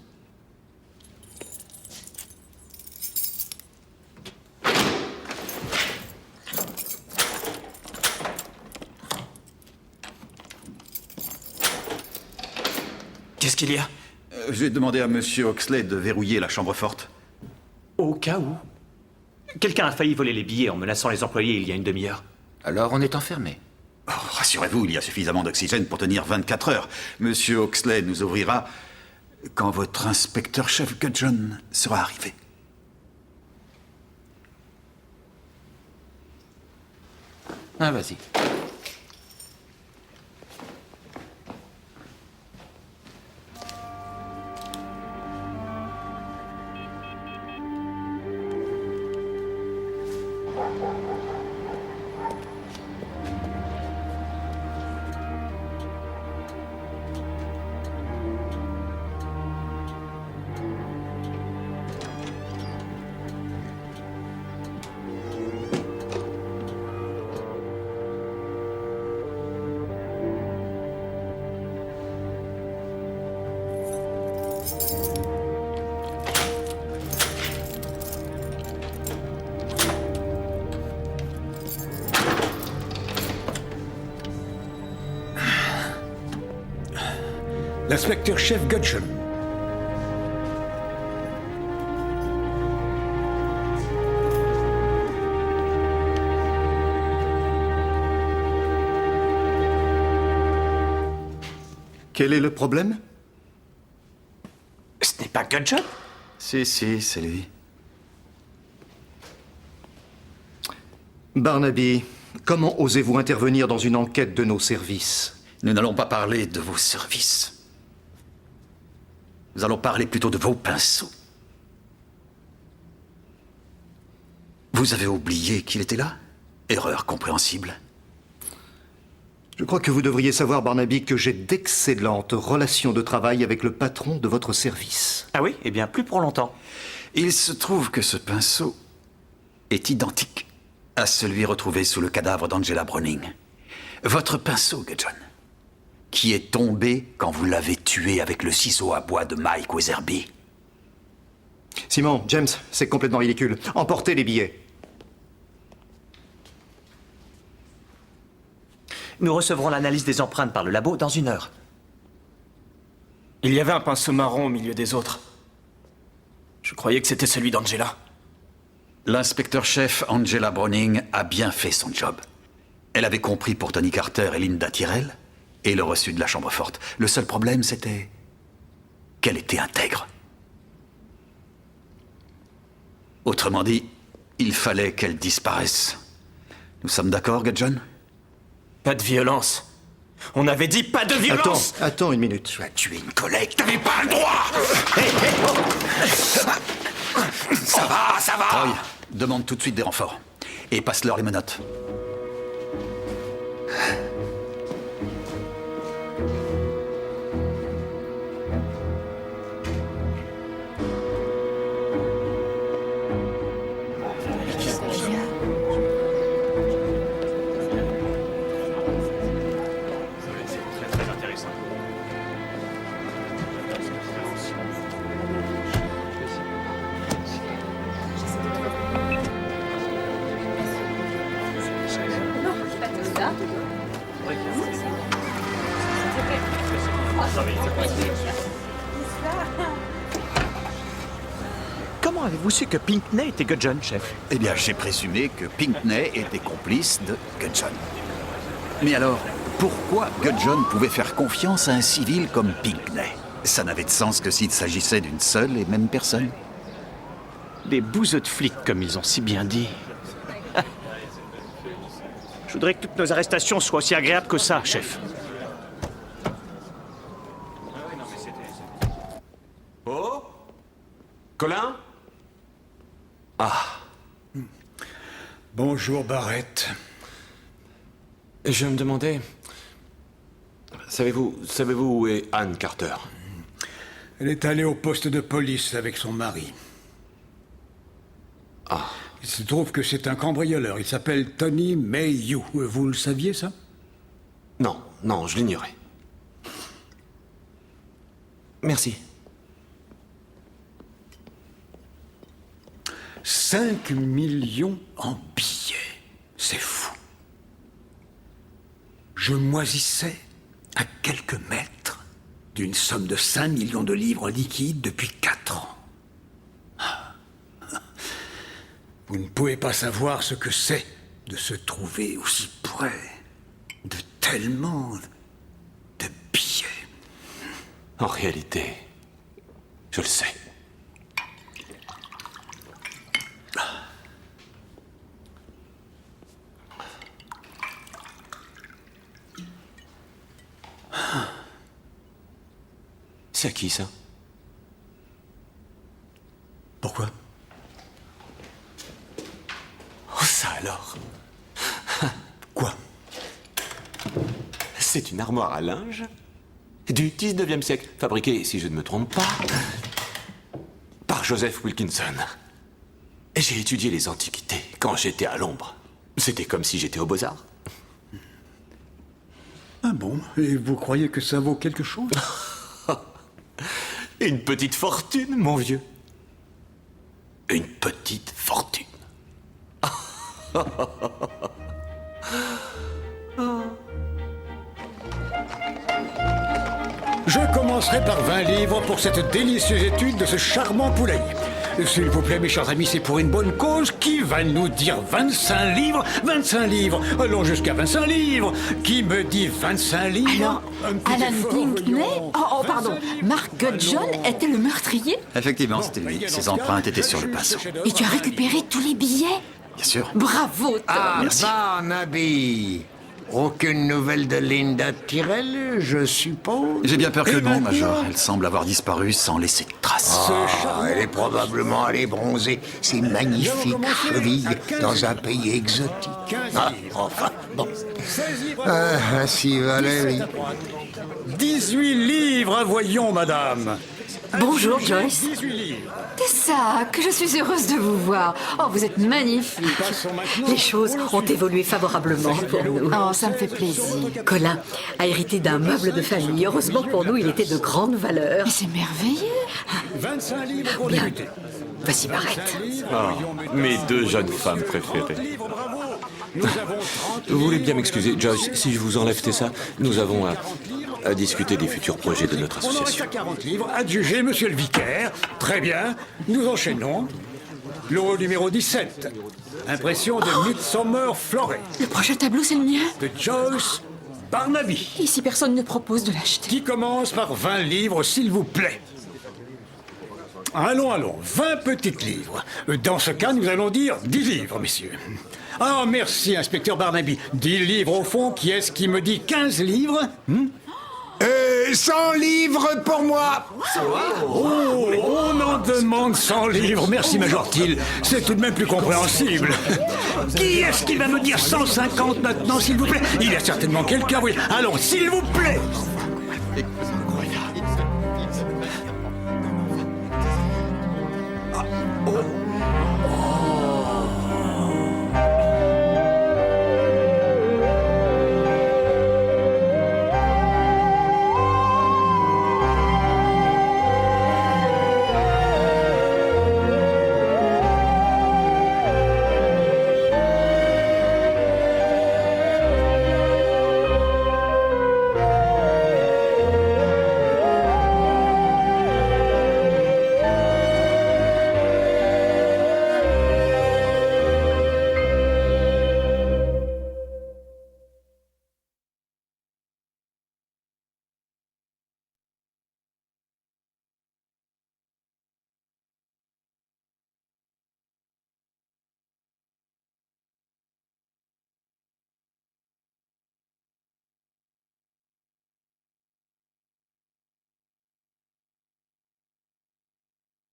Qu'est-ce qu'il y a? J'ai demandé à Monsieur Oxley de verrouiller la chambre forte. Au cas où. Quelqu'un a failli voler les billets en menaçant les employés il y a une demi-heure. Alors on est enfermé. Oh, rassurez-vous, il y a suffisamment d'oxygène pour tenir 24 heures. Monsieur Oxley nous ouvrira quand votre inspecteur-chef Gudgeon sera arrivé. Ah, vas-y. L'inspecteur-chef Gudgeon. Quel est le problème? Ce n'est pas Gudgeon? Si, c'est lui. Barnaby, comment osez-vous intervenir dans une enquête de nos services? Nous n'allons pas parler de vos services. Nous allons parler plutôt de vos pinceaux. Vous avez oublié qu'il était là? Erreur compréhensible. Je crois que vous devriez savoir, Barnaby, que j'ai d'excellentes relations de travail avec le patron de votre service. Ah oui? Eh bien, plus pour longtemps. Il se trouve que ce pinceau est identique à celui retrouvé sous le cadavre d'Angela Browning. Votre pinceau, Gudgeon, qui est tombé quand vous l'avez tué avec le ciseau à bois de Mike Weatherby. Simon, James, c'est complètement ridicule. Emportez les billets. Nous recevrons l'analyse des empreintes par le labo dans 1 heure. Il y avait un pinceau marron au milieu des autres. Je croyais que c'était celui d'Angela. L'inspecteur-chef Angela Browning a bien fait son job. Elle avait compris pour Tony Carter et Linda Tyrell, et le reçu de la chambre forte. Le seul problème, c'était qu'elle était intègre. Autrement dit, il fallait qu'elle disparaisse. Nous sommes d'accord, Gudgeon? Pas de violence. On avait dit pas de violence. Attends 1 minute. Tu as tué une collègue, t'avais pas le droit. Ça va. Troy, demande tout de suite des renforts. Et passe-leur les menottes. Comment avez-vous su que Pinckney était Gudgeon, chef? Eh bien, j'ai présumé que Pinckney était complice de Gudgeon. Mais alors, pourquoi Gudgeon pouvait faire confiance à un civil comme Pinckney? Ça n'avait de sens que s'il s'agissait d'une seule et même personne. Des bouseux de flics, comme ils ont si bien dit. Je voudrais que toutes nos arrestations soient aussi agréables que ça, chef. Oh? Colin? Ah. Bonjour, Barrett. Je me demandais... Savez-vous où est Anne Carter? Elle est allée au poste de police avec son mari. Ah. Il se trouve que c'est un cambrioleur. Il s'appelle Tony Mayhew. Vous le saviez, ça? Non, je l'ignorais. Merci. 5 millions en billets. C'est fou. Je moisissais à quelques mètres d'une somme de 5 millions de livres liquides depuis 4 ans. Vous ne pouvez pas savoir ce que c'est de se trouver aussi près de tellement de billets. En réalité, je le sais. C'est à qui, ça? Pourquoi? Oh, ça alors? Quoi? C'est une armoire à linge du 19e siècle, fabriquée, si je ne me trompe pas, par Joseph Wilkinson. J'ai étudié les antiquités quand j'étais à Londres. C'était comme si j'étais aux Beaux-Arts. Ah bon? Et vous croyez que ça vaut quelque chose? Une petite fortune, mon vieux. Une petite fortune. Je commencerai par 20 livres pour cette délicieuse étude de ce charmant poulailler. S'il vous plaît, mes chers amis, c'est pour une bonne cause. Qui va nous dire 25 livres? 25 livres. Allons jusqu'à 25 livres. Qui me dit 25 livres? Alors, Alan Pinckney? Oh, pardon. Mark Gudgeon était le meurtrier? Effectivement, c'était lui. Ses empreintes étaient sur le pinceau. Et tu as récupéré tous les billets? Bien sûr. Bravo, Tom. Merci. Barnaby. Aucune nouvelle de Linda Tyrell, je suppose? J'ai bien peur que non, Major. Elle semble avoir disparu sans laisser de traces. Elle est probablement allée bronzer ses magnifiques chevilles dans un pays exotique. Enfin, bon. Ainsi va la vie. 18 livres, voyons, madame. Bonjour, Joyce. C'est ça, que je suis heureuse de vous voir. Oh, vous êtes magnifique. Les choses ont évolué favorablement pour nous. Oh, ça me fait plaisir. Colin a hérité d'un meuble de famille. Heureusement pour nous, il était de grande valeur. Mais c'est merveilleux. 25 livres pour débuter. Voici Barrett. Ah, mes deux jeunes femmes préférées. Nous avons 30 Vous voulez bien m'excuser, Joyce, si je vous enlève ça, nous avons à discuter des futurs projets de notre On en reste association. à 40 livres. Adjugé, monsieur le vicaire. Très bien. Nous enchaînons. Lot numéro 17. Impression de Midsommar Florey. Le prochain tableau, c'est le mien. De Joyce Barnaby. Ici, personne ne propose de l'acheter. Qui commence par 20 livres, s'il vous plaît. Allons, 20 petites livres. Dans ce cas, nous allons dire 10 livres, messieurs. Ah, merci, inspecteur Barnaby. 10 livres au fond, qui est-ce qui me dit 15 livres 100 livres pour moi. Oh, on en demande 100 livres. Merci, Major Thiel. C'est tout de même plus compréhensible. Qui est-ce qui va me dire 150 maintenant, s'il vous plaît? Il y a certainement quelqu'un, oui. Allons, s'il vous plaît.